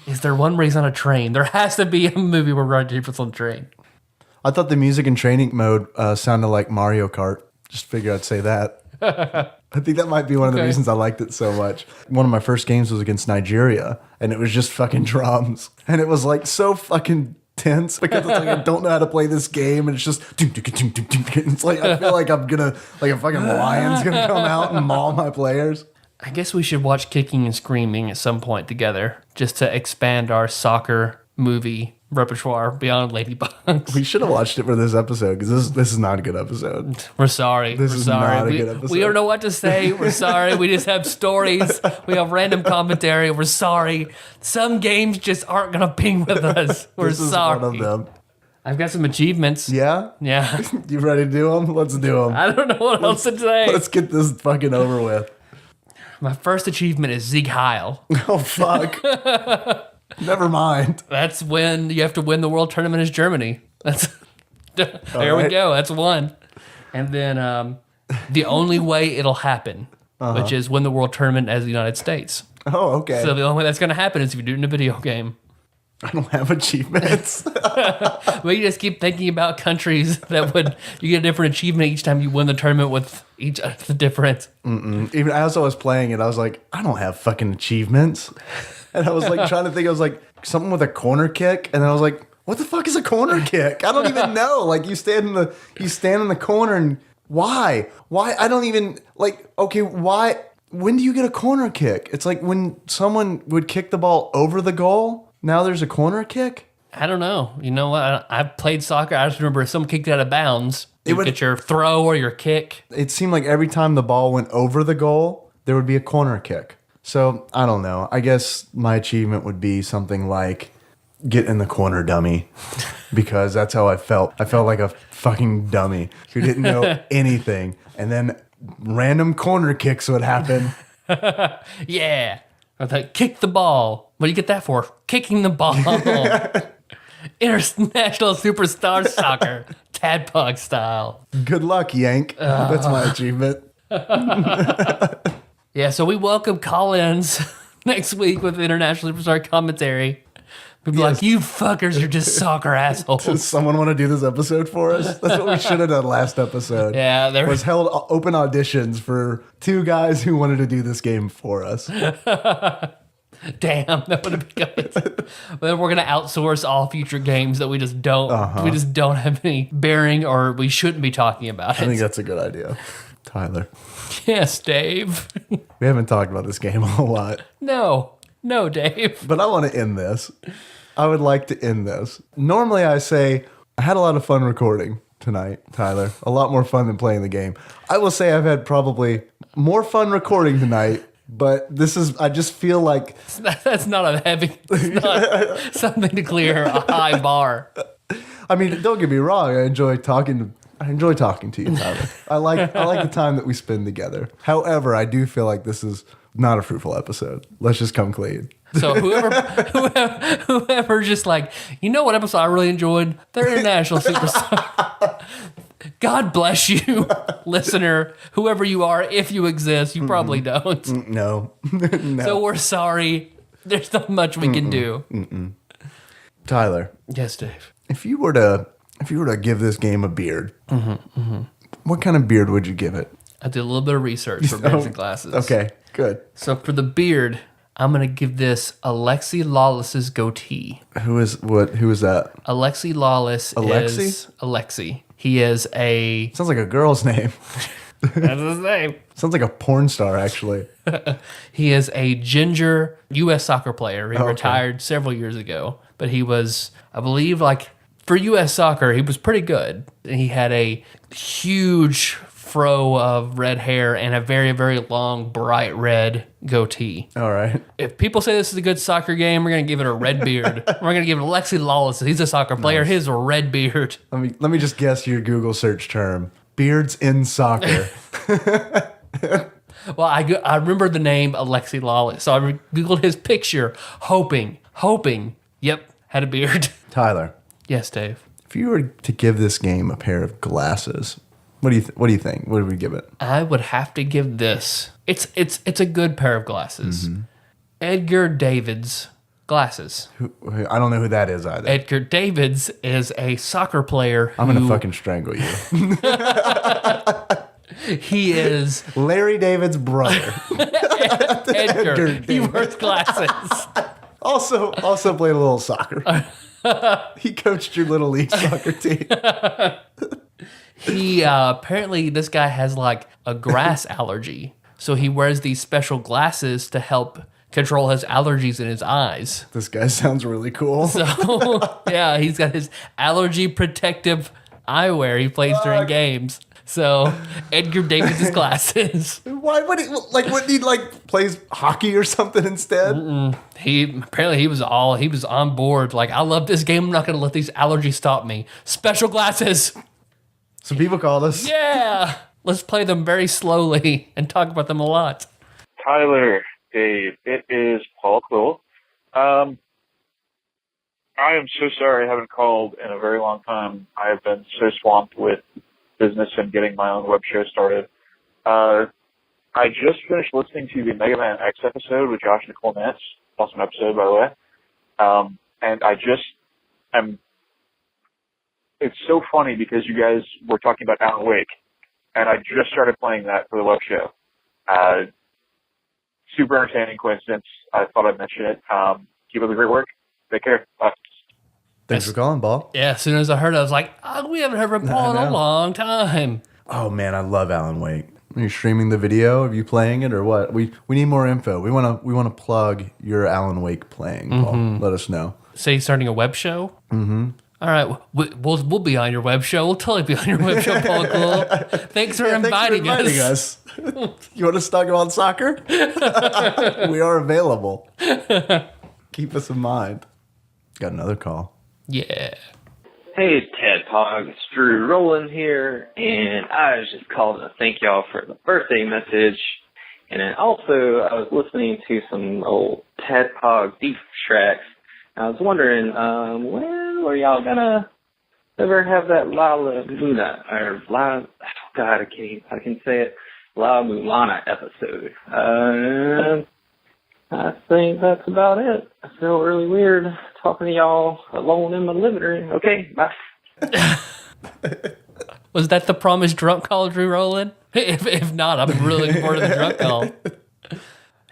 Is there one where he's on a train? There has to be a movie where Rodney Dangerfield's on a train. I thought the music and training mode sounded like Mario Kart. Just figured I'd say that. I think that might be one of the reasons I liked it so much. One of my first games was against Nigeria, and it was just fucking drums. And it was like so fucking tense because it's like I don't know how to play this game, and it's just it's like I feel like I'm gonna like a fucking lion's gonna come out and maul my players. I guess we should watch Kicking and Screaming at some point together just to expand our soccer movie repertoire beyond Ladybugs. We should have watched it for this episode because this is not a good episode. We're sorry. This We're is sorry. not a good episode. We don't know what to say. We're sorry. We just have stories. We have random commentary. We're sorry. Some games just aren't going to ping with us. We're This is sorry. one of them. I've got some achievements. Yeah? Yeah. You ready to do them? Let's do them. I don't know what else to say. Let's get this fucking over with. My first achievement is Sieg Heil. Oh, fuck. Never mind. That's when you have to win the world tournament as Germany. There we right. go. That's one. And then the only way it'll happen, which is win the world tournament as the United States. Oh, okay. So the only way that's going to happen is if you do it in a video game. I don't have achievements. Well, you just keep thinking about countries that would you get a different achievement each time you win the tournament with each the difference. Even as I was playing it, I was like, I don't have fucking achievements. And I was like trying to think, I was like, something with a corner kick, and then I was like, what the fuck is a corner kick? I don't even know. Like you stand in the corner, and why? I don't even like. Okay, why? When do you get a corner kick? It's like when someone would kick the ball over the goal. Now there's a corner kick. I don't know. You know what? I've played soccer. I just remember if someone kicked out of bounds, you would get your throw or your kick. It seemed like every time the ball went over the goal, there would be a corner kick. So I don't know. I guess my achievement would be something like get in the corner, dummy, because that's how I felt. I felt like a fucking dummy who didn't know anything, and then random corner kicks would happen. Yeah. I thought, kick the ball. What do you get that for? Kicking the ball. International Superstar Soccer. TADPOG style. Good luck, Yank. That's my achievement. Yeah, so we welcome call-ins next week with International Superstar commentary. We'd be like, you fuckers are just soccer assholes. Does someone want to do this episode for us? That's what we should have done last episode. Yeah, there was held open auditions for 2 guys who wanted to do this game for us. Damn, that would have been good. But then we're gonna outsource all future games that we just don't we just don't have any bearing or we shouldn't be talking about it. I think that's a good idea. Tyler. Yes, Dave. We haven't talked about this game a whole lot. No, Dave. But I want to end this. I would like to end this. Normally I say, I had a lot of fun recording tonight, Tyler. A lot more fun than playing the game. I will say I've had probably more fun recording tonight, but I just feel like... That's not a heavy... It's not something to clear a high bar. I mean, don't get me wrong. I enjoy talking to you, Tyler. I like the time that we spend together. However, I do feel like this is not a fruitful episode. Let's just come clean. So whoever just like, you know what episode I really enjoyed? Their International Superstar. God bless you, listener, whoever you are, if you exist. You probably don't. No. So we're sorry. There's not much we can do. Tyler. Yes, Dave. If you were to give this game a beard, what kind of beard would you give it? I did a little bit of research for beards and glasses. Okay, good. So for the beard, I'm going to give this Alexi Lawless's goatee. Who is that? Alexi Lawless is Alexi. He is a... Sounds like a girl's name. That's his name. Sounds like a porn star, actually. He is a ginger U.S. soccer player. He retired several years ago. But he was, I believe, like, for U.S. soccer, he was pretty good. He had a huge fro of red hair and a very, very long, bright red goatee. All right. If people say this is a good soccer game, we're going to give it a red beard. We're going to give it Alexi Lawless. He's a soccer player. Nice. His red beard. Let me just guess your Google search term. Beards in soccer. Well, I remember the name Alexi Lawless, so I Googled his picture, hoping. Yep, had a beard. Tyler. Yes, Dave. If you were to give this game a pair of glasses, what do you think? What would we give it? I would have to give this. It's a good pair of glasses. Mm-hmm. Edgar Davids glasses. I don't know who that is either. Edgar Davids is a soccer player. I'm gonna fucking strangle you. He is Larry David's brother. Edgar. He wears glasses. Also played a little soccer. He coached your little league soccer team. He apparently this guy has like a grass allergy, so he wears these special glasses to help control his allergies in his eyes. This guy sounds really cool. So yeah, he's got his allergy protective eyewear he plays during games. So Edgar Davids' glasses. Why would he wouldn't he plays hockey or something instead? He was on board. Like, I love this game. I'm not gonna let these allergies stop me. Special glasses. Some people called us. Yeah. Let's play them very slowly and talk about them a lot. Tyler, Dave, it is Paul Quill. I am so sorry I haven't called in a very long time. I have been so swamped with business and getting my own web show started. I just finished listening to the Mega Man X episode with Josh, Nicole, Nance. Awesome episode, by the way. and I just am. It's so funny because you guys were talking about Alan Wake, and I just started playing that for the web show. Super entertaining coincidence. I thought I'd mention it. Keep up the great work. Take care. Bye. Thanks for calling, Paul. Yeah, as soon as I heard it, I was like, oh, we haven't heard from Paul in a long time. Oh man, I love Alan Wake. Are you streaming the video of you playing it or what? We need more info. We want to plug your Alan Wake playing, Paul. Let us know. Say you're starting a web show? Mm-hmm. All right, we'll be on your web show. We'll totally be on your web show, Paul Cool. Thanks for inviting us. You want us to talk about soccer? We are available. Keep us in mind. Got another call. Yeah. Hey, TADPOG, it's Drew Rowland here, and I was just calling to thank y'all for the birthday message. And then also, I was listening to some old TADPOG deep tracks. I was wondering, when were y'all gonna ever have that La Mulana episode? I think that's about it. I feel really weird talking to y'all alone in my living room. Okay, bye. Was that the promised drunk call, Drew Rowland? If not, I'm really looking forward to the drunk call.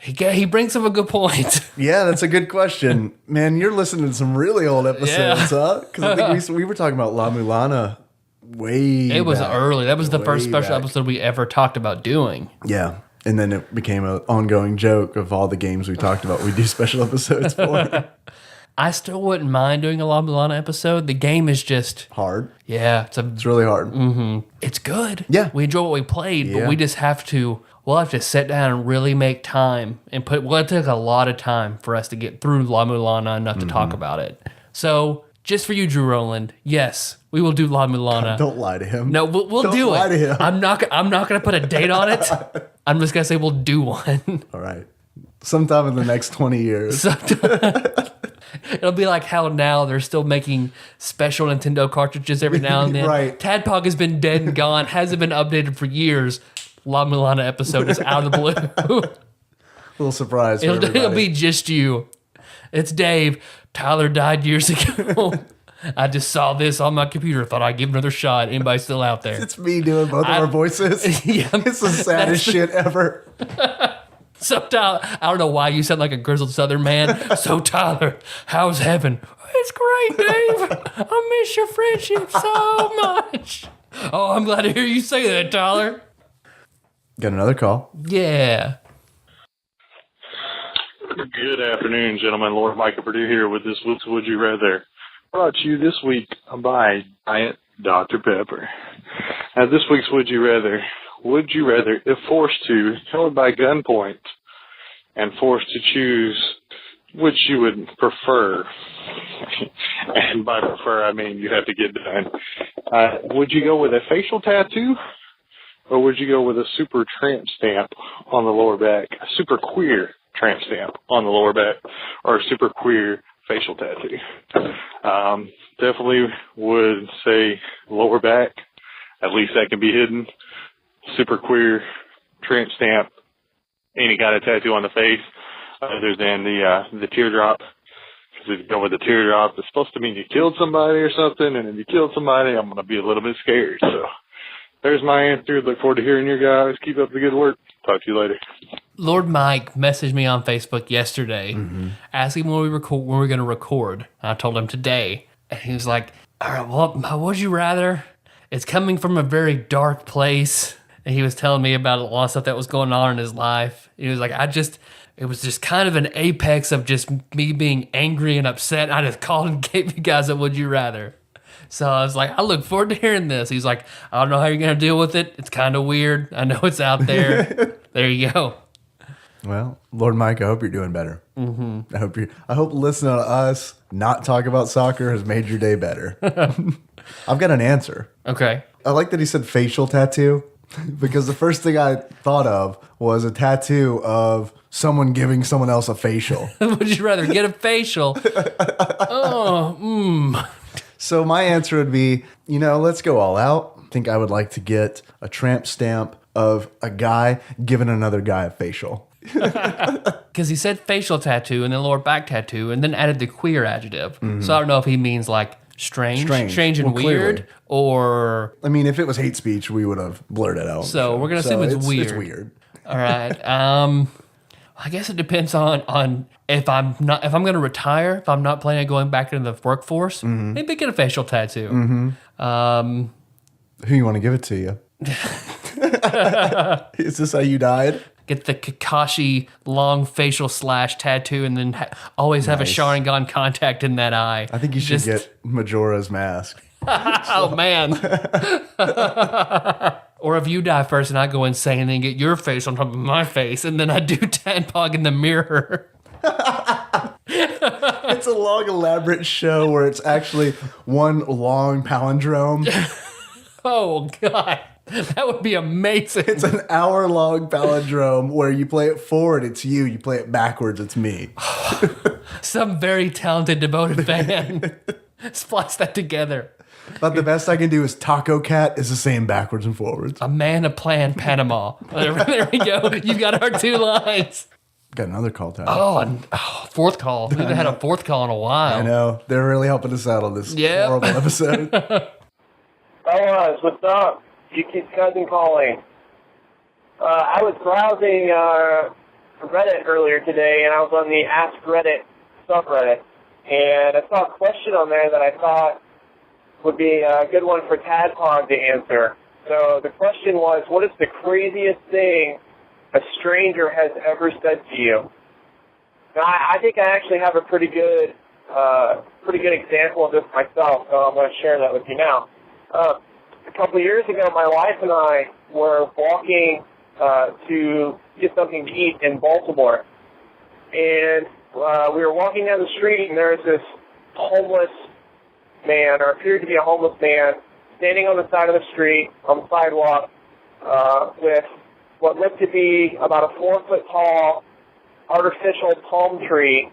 He brings up a good point. Yeah, that's a good question. Man, you're listening to some really old episodes, huh? Because I think we were talking about La Mulana It was early. That was the first special episode we ever talked about doing. Yeah. And then it became an ongoing joke of all the games we talked about. We do special episodes for. I still wouldn't mind doing a La Mulana episode. The game is just hard. Yeah, it's really hard. Mm-hmm. It's good. Yeah, we enjoy what we played, but we just have to. We'll have to sit down and really make time and put. Well, it took a lot of time for us to get through La Mulana enough to talk about it. So, just for you, Drew Rowland, yes, we will do La Mulana. Don't lie to him. No, we'll do it. Don't lie to him. I'm not going to put a date on it. I'm just going to say we'll do one. All right. Sometime in the next 20 years. It'll be like how now they're still making special Nintendo cartridges every now and then. Right. TADPOG has been dead and gone, hasn't been updated for years. La Mulana episode is out of the blue. Little surprise for everybody. It'll be just you. It's Dave. Tyler died years ago. I just saw this on my computer. Thought I'd give another shot. Anybody still out there? It's me doing both of our voices. Yeah, it's the saddest shit ever. So Tyler, I don't know why you sound like a grizzled Southern man. So Tyler, how's heaven? It's great, Dave. I miss your friendship so much. Oh, I'm glad to hear you say that, Tyler. Got another call. Yeah. Good afternoon, gentlemen. Lord Michael Purdue here with this week's Would You Rather. Brought to you this week by Diet Dr. Pepper. Now, this week's Would You Rather. Would you rather, if forced to, held by gunpoint, and forced to choose which you would prefer, and by prefer I mean you have to get done, would you go with a facial tattoo, or would you go with a super tramp stamp on the lower back, a super queer tramp stamp on the lower back, or a super queer facial tattoo? Definitely would say lower back. At least that can be hidden. Super queer tramp stamp, any kind of tattoo on the face other than the teardrop. Because if you go with the teardrop, it's supposed to mean you killed somebody or something, and if you killed somebody, I'm going to be a little bit scared. So there's my answer. Look forward to hearing your guys. Keep up the good work. Talk to you later. Lord Mike messaged me on Facebook yesterday asking when we're going to record. I told him today, and he was like, all right, well, would you rather? It's coming from a very dark place. And he was telling me about a lot of stuff that was going on in his life. He was like, it was just kind of an apex of just me being angry and upset. I just called and gave you guys a Would You Rather. So I was like, I look forward to hearing this. He's like, I don't know how you're going to deal with it. It's kind of weird. I know it's out there. There you go. Well, Lord Mike, I hope you're doing better. Mm-hmm. I hope listening to us not talk about soccer has made your day better. I've got an answer. Okay. I like that he said facial tattoo. Because the first thing I thought of was a tattoo of someone giving someone else a facial. Would you rather get a facial? So my answer would be, let's go all out. I think I would like to get a tramp stamp of a guy giving another guy a facial. Because he said facial tattoo and then lower back tattoo and then added the queer adjective. So I don't know if he means like strange and Well, weird, clearly. or... I mean, if it was hate speech, we would have blurred it out. So we're going to assume it's weird. It's weird. All right. I guess it depends on if I'm going to retire, if I'm not planning on going back into the workforce, maybe get a facial tattoo. Who you want to give it to you? Is this how you died? Get the Kakashi long facial slash tattoo, and then always have a Sharingan contact in that eye. I think you should get Majora's Mask. Oh man. Or if you die first and I go insane and then get your face on top of my face, and then I do Tadpog in the mirror. It's a long, elaborate show where it's actually one long palindrome. Oh god. That would be amazing. It's an hour-long palindrome where you play it forward, it's you. You play it backwards, it's me. Some very talented, devoted fan splice that together. But the best I can do is Taco Cat is the same backwards and forwards. A man, a plan, Panama. There we go. You've got our 2 lines. Got another call time. Fourth call. We haven't had a fourth call in a while. I know. They're really helping us out on this horrible episode. Fellas, what's up? GK's cousin calling. I was browsing Reddit earlier today, and I was on the Ask Reddit subreddit, and I saw a question on there that I thought would be a good one for Tadpog to answer. So the question was, what is the craziest thing a stranger has ever said to you? Now, I think I actually have a pretty good example of this myself, so I'm going to share that with you now. A couple of years ago, my wife and I were walking to get something to eat in Baltimore. And we were walking down the street, and there was this homeless man, or appeared to be a homeless man, standing on the side of the street, on the sidewalk, with what looked to be about a 4-foot-tall artificial palm tree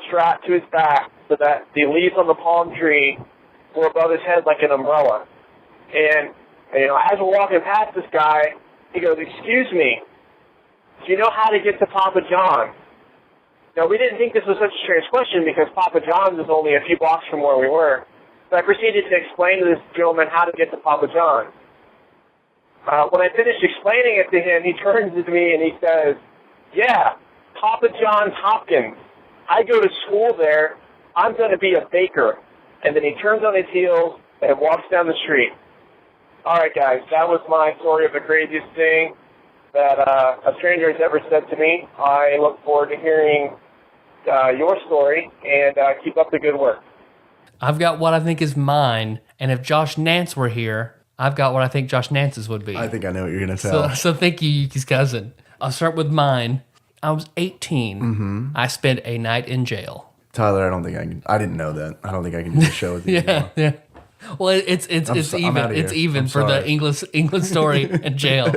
strapped to his back so that the leaves on the palm tree were above his head like an umbrella. And as we're walking past this guy, he goes, "Excuse me, do you know how to get to Papa John's?" Now, we didn't think this was such a strange question because Papa John's is only a few blocks from where we were. So I proceeded to explain to this gentleman how to get to Papa John's. When I finished explaining it to him, he turns to me and he says, "Yeah, Papa John's Hopkins. I go to school there. I'm going to be a baker." And then he turns on his heels and walks down the street. All right, guys, that was my story of the craziest thing that a stranger has ever said to me. I look forward to hearing your story, and keep up the good work. I've got what I think is mine, and if Josh Nance were here, I've got what I think Josh Nance's would be. I think I know what you're going to tell. So thank you, Yuki's cousin. I'll start with mine. I was 18. Mm-hmm. I spent a night in jail. Tyler, I don't think I can. I didn't know that. I don't think I can do the show with you anymore. Yeah. Well, it's even for the English story in jail.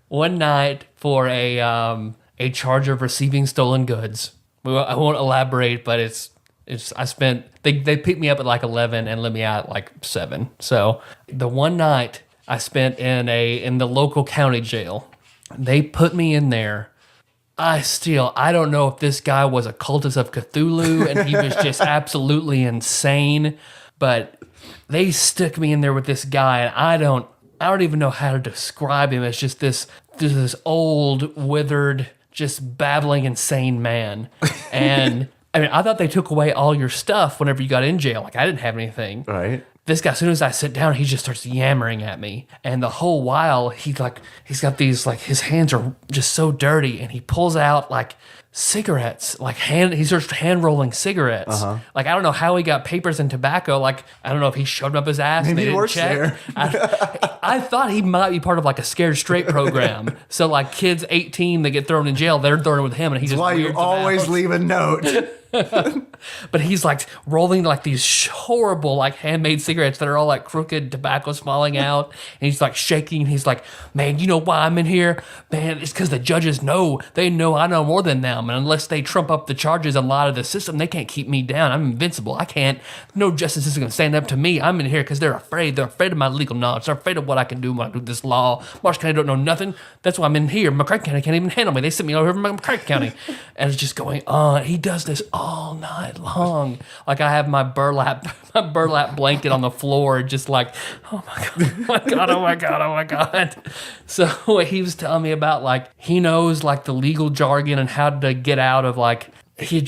One night for a charge of receiving stolen goods. I won't elaborate, but they picked me up at like 11 and let me out at like 7. So the one night I spent in the local county jail, they put me in there. I don't know if this guy was a cultist of Cthulhu and he was just absolutely insane, but they stuck me in there with this guy, and I don't even know how to describe him as just this old, withered, just babbling, insane man. And I mean, I thought they took away all your stuff whenever you got in jail. Like, I didn't have anything. Right. This guy, as soon as I sit down, he just starts yammering at me. And the whole while, he's got these, like, his hands are just so dirty, and he pulls out, like, cigarettes, like he starts hand rolling cigarettes. Like, I don't know how he got papers and tobacco. Like, I don't know if he shoved them up his ass. Maybe and they he didn't works check. there. I thought he might be part of like a Scared Straight program. So like kids 18 that get thrown in jail, they're thrown with him, and he just Why you weirds them always out. leave a note. But he's like rolling like these horrible like handmade cigarettes that are all like crooked, tobacco's falling out, and he's like shaking. He's like, man, you know why I'm in here? Man, it's because the judges know. They know I know more than them, and unless they trump up the charges and lie to the system, they can't keep me down. I'm invincible. I can't. No justice is gonna stand up to me. I'm in here because they're afraid. They're afraid of my legal knowledge. They're afraid of what I can do when I do this law. Marsh County don't know nothing. That's why I'm in here. McCracken County can't even handle me. They sent me over to McCracken County, and it's just going on. He does this all night long. Like I have my burlap blanket on the floor, just like, oh my god, oh my god, oh my god, oh my god. So he was telling me about like he knows like the legal jargon and how to get out of like he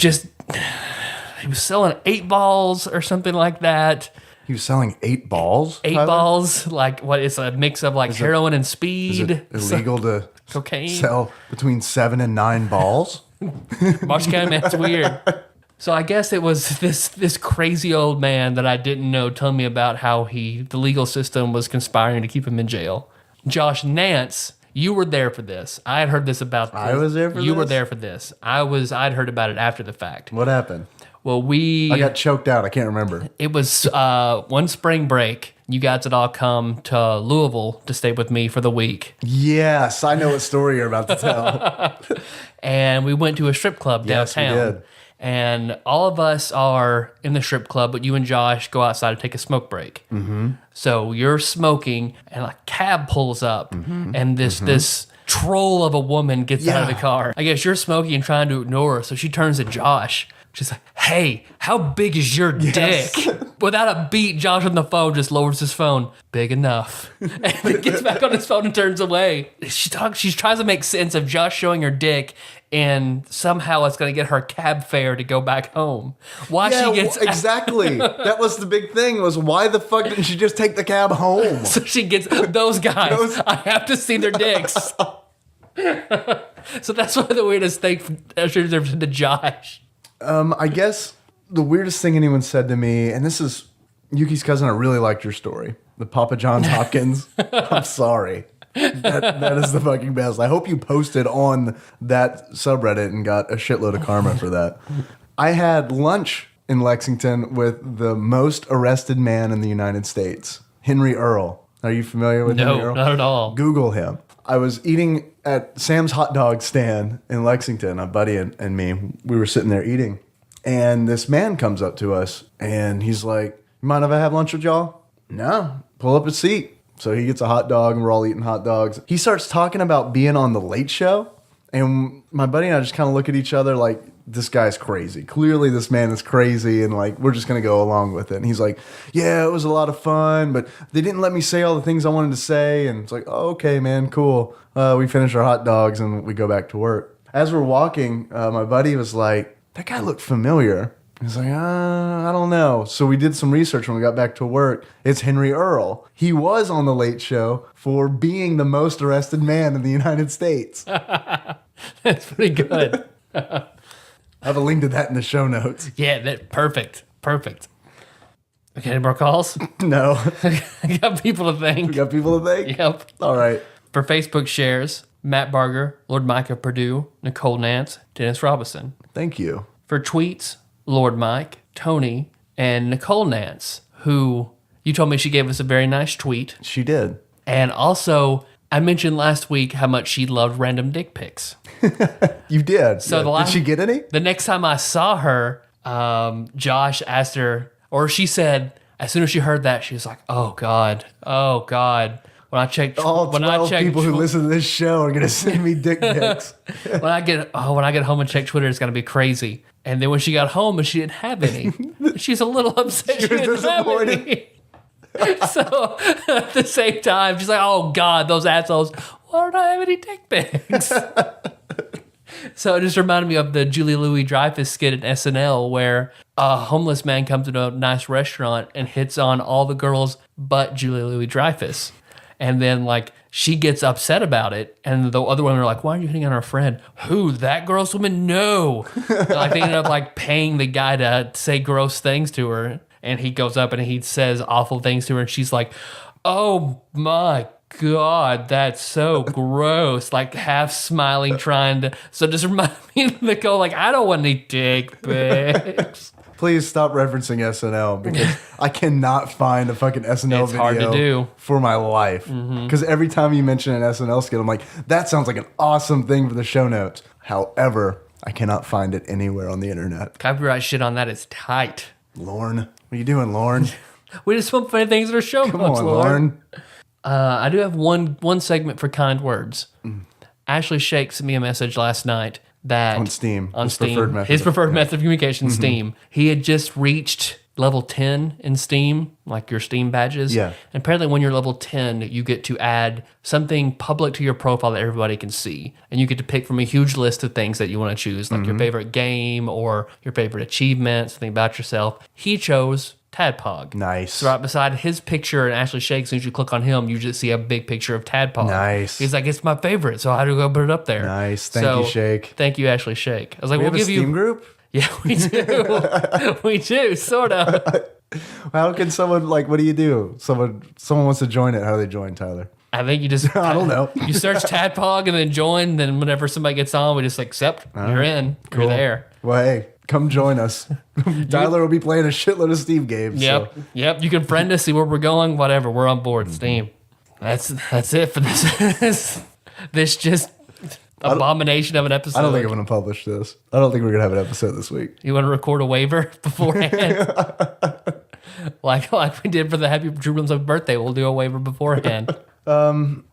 was selling 8 balls or something like that. He was selling 8 balls? 8 balls, like what is a mix of like heroin and speed. Is it illegal to cocaine sell between 7 and 9 balls? Marsh County, man, it's weird. So I guess it was this crazy old man that I didn't know telling me about how the legal system was conspiring to keep him in jail. Josh Nance, you were there for this. I had heard this about this. I was there for this? You were there for this. I'd heard about it after the fact. What happened? Well, I got choked out. I can't remember. It was one spring break. You guys had all come to Louisville to stay with me for the week. Yes, I know what story you're about to tell. And we went to a strip club downtown. Yes, we did. And all of us are in the strip club, but you and Josh go outside to take a smoke break. Mm-hmm. So you're smoking, and a cab pulls up, and this troll of a woman gets out of the car. I guess you're smoking and trying to ignore her, so she turns to Josh. She's like, hey, how big is your dick? Without a beat, Josh on the phone just lowers his phone. Big enough. And then gets back on his phone and turns away. She tries to make sense of Josh showing her dick, and somehow it's going to get her cab fare to go back home. Exactly. That was the big thing, was why the fuck didn't she just take the cab home? So she gets those guys. I have to see their dicks. So that's one of the weirdest things to Josh. I guess the weirdest thing anyone said to me, and this is Yuki's cousin, I really liked your story. The Papa John's Hopkins. I'm sorry. That is the fucking best. I hope you posted on that subreddit and got a shitload of karma for that. I had lunch in Lexington with the most arrested man in the United States, Henry Earl. Are you familiar with Henry Earl? No, not at all. Google him. I was eating at Sam's hot dog stand in Lexington. A buddy and me, we were sitting there eating. And this man comes up to us and he's like, you mind if I have lunch with y'all? No, pull up a seat. So he gets a hot dog and we're all eating hot dogs. He starts talking about being on the Late Show. And my buddy and I just kind of look at each other like, this guy's crazy. Clearly this man is crazy and like, we're just going to go along with it. And he's like, yeah, it was a lot of fun, but they didn't let me say all the things I wanted to say. And it's like, oh, okay, man, cool. We finish our hot dogs and we go back to work. As we're walking, my buddy was like, that guy looked familiar. He's like, I don't know. So we did some research when we got back to work. It's Henry Earl. He was on the Late Show for being the most arrested man in the United States. That's pretty good. I have a link to that in the show notes. Yeah, perfect. Okay, any more calls? No. I got people to thank. We got people to thank? Yep. All right. For Facebook shares, Matt Barger, Lord Mike of Purdue, Nicole Nance, Dennis Robinson. Thank you. For tweets, Lord Mike, Tony, and Nicole Nance, who you told me she gave us a very nice tweet. She did. And also, I mentioned last week how much she loved random dick pics. You did. So did she get any? The next time I saw her, Josh asked her, or she said, as soon as she heard that, she was like, "Oh God." When I checked, all 12 people who listen to this show are gonna send me dick pics. when I get home and check Twitter, it's gonna be crazy. And then when she got home and she didn't have any, she's a little upset. She was disappointed. So at the same time, she's like, "Oh God, those assholes! Why don't I have any dick pics?" So it just reminded me of the Julie Louis-Dreyfus skit at SNL where a homeless man comes to a nice restaurant and hits on all the girls but Julie Louis-Dreyfus. And then, like, she gets upset about it. And the other women are like, why are you hitting on our friend? Who? That gross woman? No. Like, they ended up, like, paying the guy to say gross things to her. And he goes up and he says awful things to her. And she's like, oh, my God, that's so gross. Like half smiling, trying to. So just remind me of Nicole, like, I don't want any dick pics. Please stop referencing SNL because I cannot find a fucking SNL It's video hard to do. for my life. Because every time you mention an SNL skit, I'm like, that sounds like an awesome thing for the show notes. However, I cannot find it anywhere on the internet. Copyright shit on that is tight. Lorne, what are you doing, Lorne? We just want funny things in our show Come notes, on, Lord. Lorne. I do have one segment for kind words. Ashley Shake sent me a message last night that On Steam. On His Steam, preferred method his of- preferred method of communication, Steam. He had just reached level 10 in Steam, like your Steam badges. Yeah. And apparently, when you're level 10, you get to add something public to your profile that everybody can see, and you get to pick from a huge list of things that you want to choose, like your favorite game or your favorite achievement, something about yourself. He chose TADPOG. Nice. So right beside his picture and Ashley Shake, as soon as you click on him, you just see a big picture of Tadpog. Nice. He's like, it's my favorite, so I had to go put it up there. Nice. Thank you, Shake. Thank you, Ashley Shake. I was like, We we'll have a give Steam you. group? Yeah, we do. We do, sort of. How can someone, like, what do you do? Someone wants to join it. How do they join, Tyler? I think you just. I don't know. You search Tadpog and then join. Then whenever somebody gets on, we just accept. You're in. Cool. You're there. Well, hey, come join us. Tyler will be playing a shitload of Steam games. Yep. So. Yep. You can friend us, see where we're going, whatever. We're on board. Steam. That's it for this. This just abomination of an episode. I don't think I'm going to publish this. I don't think we're going to have an episode this week. You want to record a waiver beforehand? like we did for the Happy Drewland's birthday. We'll do a waiver beforehand. No,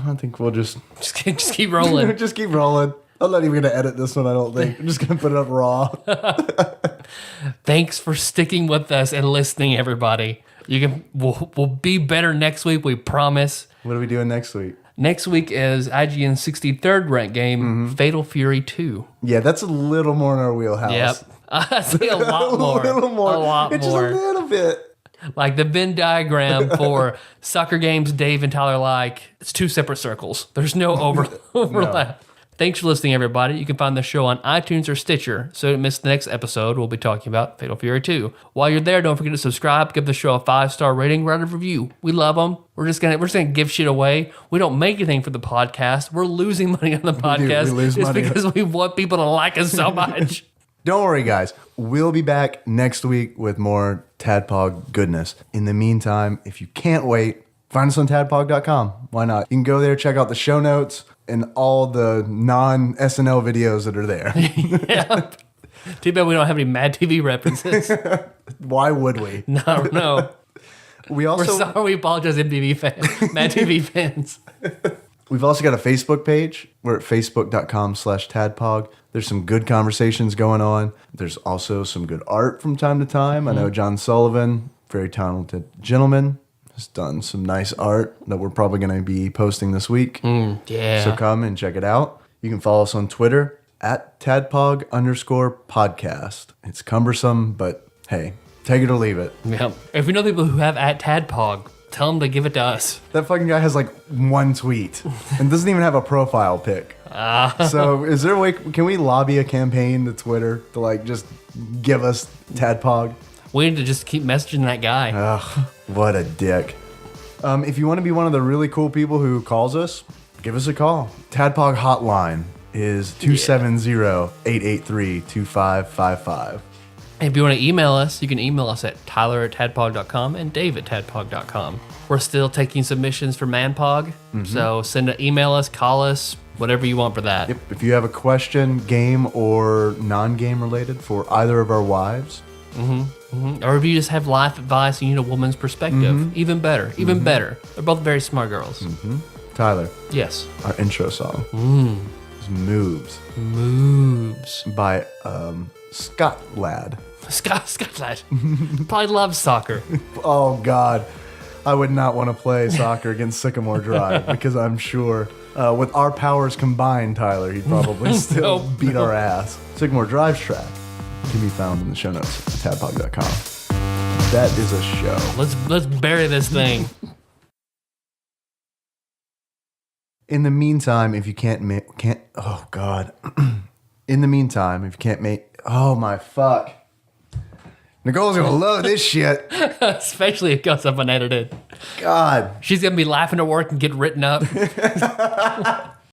I think we'll just Just keep rolling. just keep rolling. I'm not even going to edit this one, I don't think. I'm just going to put it up raw. Thanks for sticking with us and listening, everybody. We'll be better next week, we promise. What are we doing next week? Next week is IGN's 63rd ranked game, Fatal Fury 2. Yeah, that's a little more in our wheelhouse. Yep. I see a lot more. A little more. A lot it's more. Just a little bit. Like the Venn diagram for soccer games Dave and Tyler like, it's two separate circles. There's no overlap. Thanks for listening, everybody. You can find the show on iTunes or Stitcher. So to miss the next episode, we'll be talking about Fatal Fury 2. While you're there, don't forget to subscribe, give the show a 5-star rating, write a review. We love them. We're just gonna give shit away. We don't make anything for the podcast. We're losing money on the podcast. We lose just money. because we want people to like us so much. Don't worry, guys. We'll be back next week with more Tadpog goodness. In the meantime, if you can't wait, find us on tadpog.com. Why not? You can go there, check out the show notes and all the non-SNL videos that are there. Yeah. Too bad we don't have any Mad TV references. Why would we? No. We We're also sorry. We apologize, MTV fans, Mad TV fans. We've also got a Facebook page. We're at facebook.com/tadpog. There's some good conversations going on. There's also some good art from time to time. I know John Sullivan, very talented gentleman, has done some nice art that we're probably going to be posting this week. Yeah. So come and check it out. You can follow us on Twitter at tadpog_podcast. It's cumbersome, but hey, take it or leave it. Yeah. If we know people who have at Tadpog, tell them to give it to us. That fucking guy has like one tweet and doesn't even have a profile pic. So is there a way, can we lobby a campaign to Twitter to like just give us Tadpog? We need to just keep messaging that guy. Ugh, what a dick. If you want to be one of the really cool people who calls us, give us a call. Tadpog hotline is 270-883-2555. If you want to email us, you can email us at tyler@tadpog.com and dave@tadpog.com. We're still taking submissions for Manpog, so email us, call us, whatever you want for that. Yep. If you have a question, game or non-game related for either of our wives, Or if you just have life advice and you need a woman's perspective, even better, even better. They're both very smart girls. Tyler, Yes. our intro song is Moves Moves. by Scott Ladd. Scott lad. Probably loves soccer. Oh, God. I would not want to play soccer against Sycamore Drive because I'm sure with our powers combined, Tyler, he'd probably still beat our ass. Sycamore Drive's track can be found in the show notes at tadpog.com. That is a show. Let's bury this thing. In the meantime, if you oh, God. In the meantime, if you can't make, oh, my fuck. Nicole's gonna love this shit. Especially if it goes up unedited. God. She's gonna be laughing at work and get written up.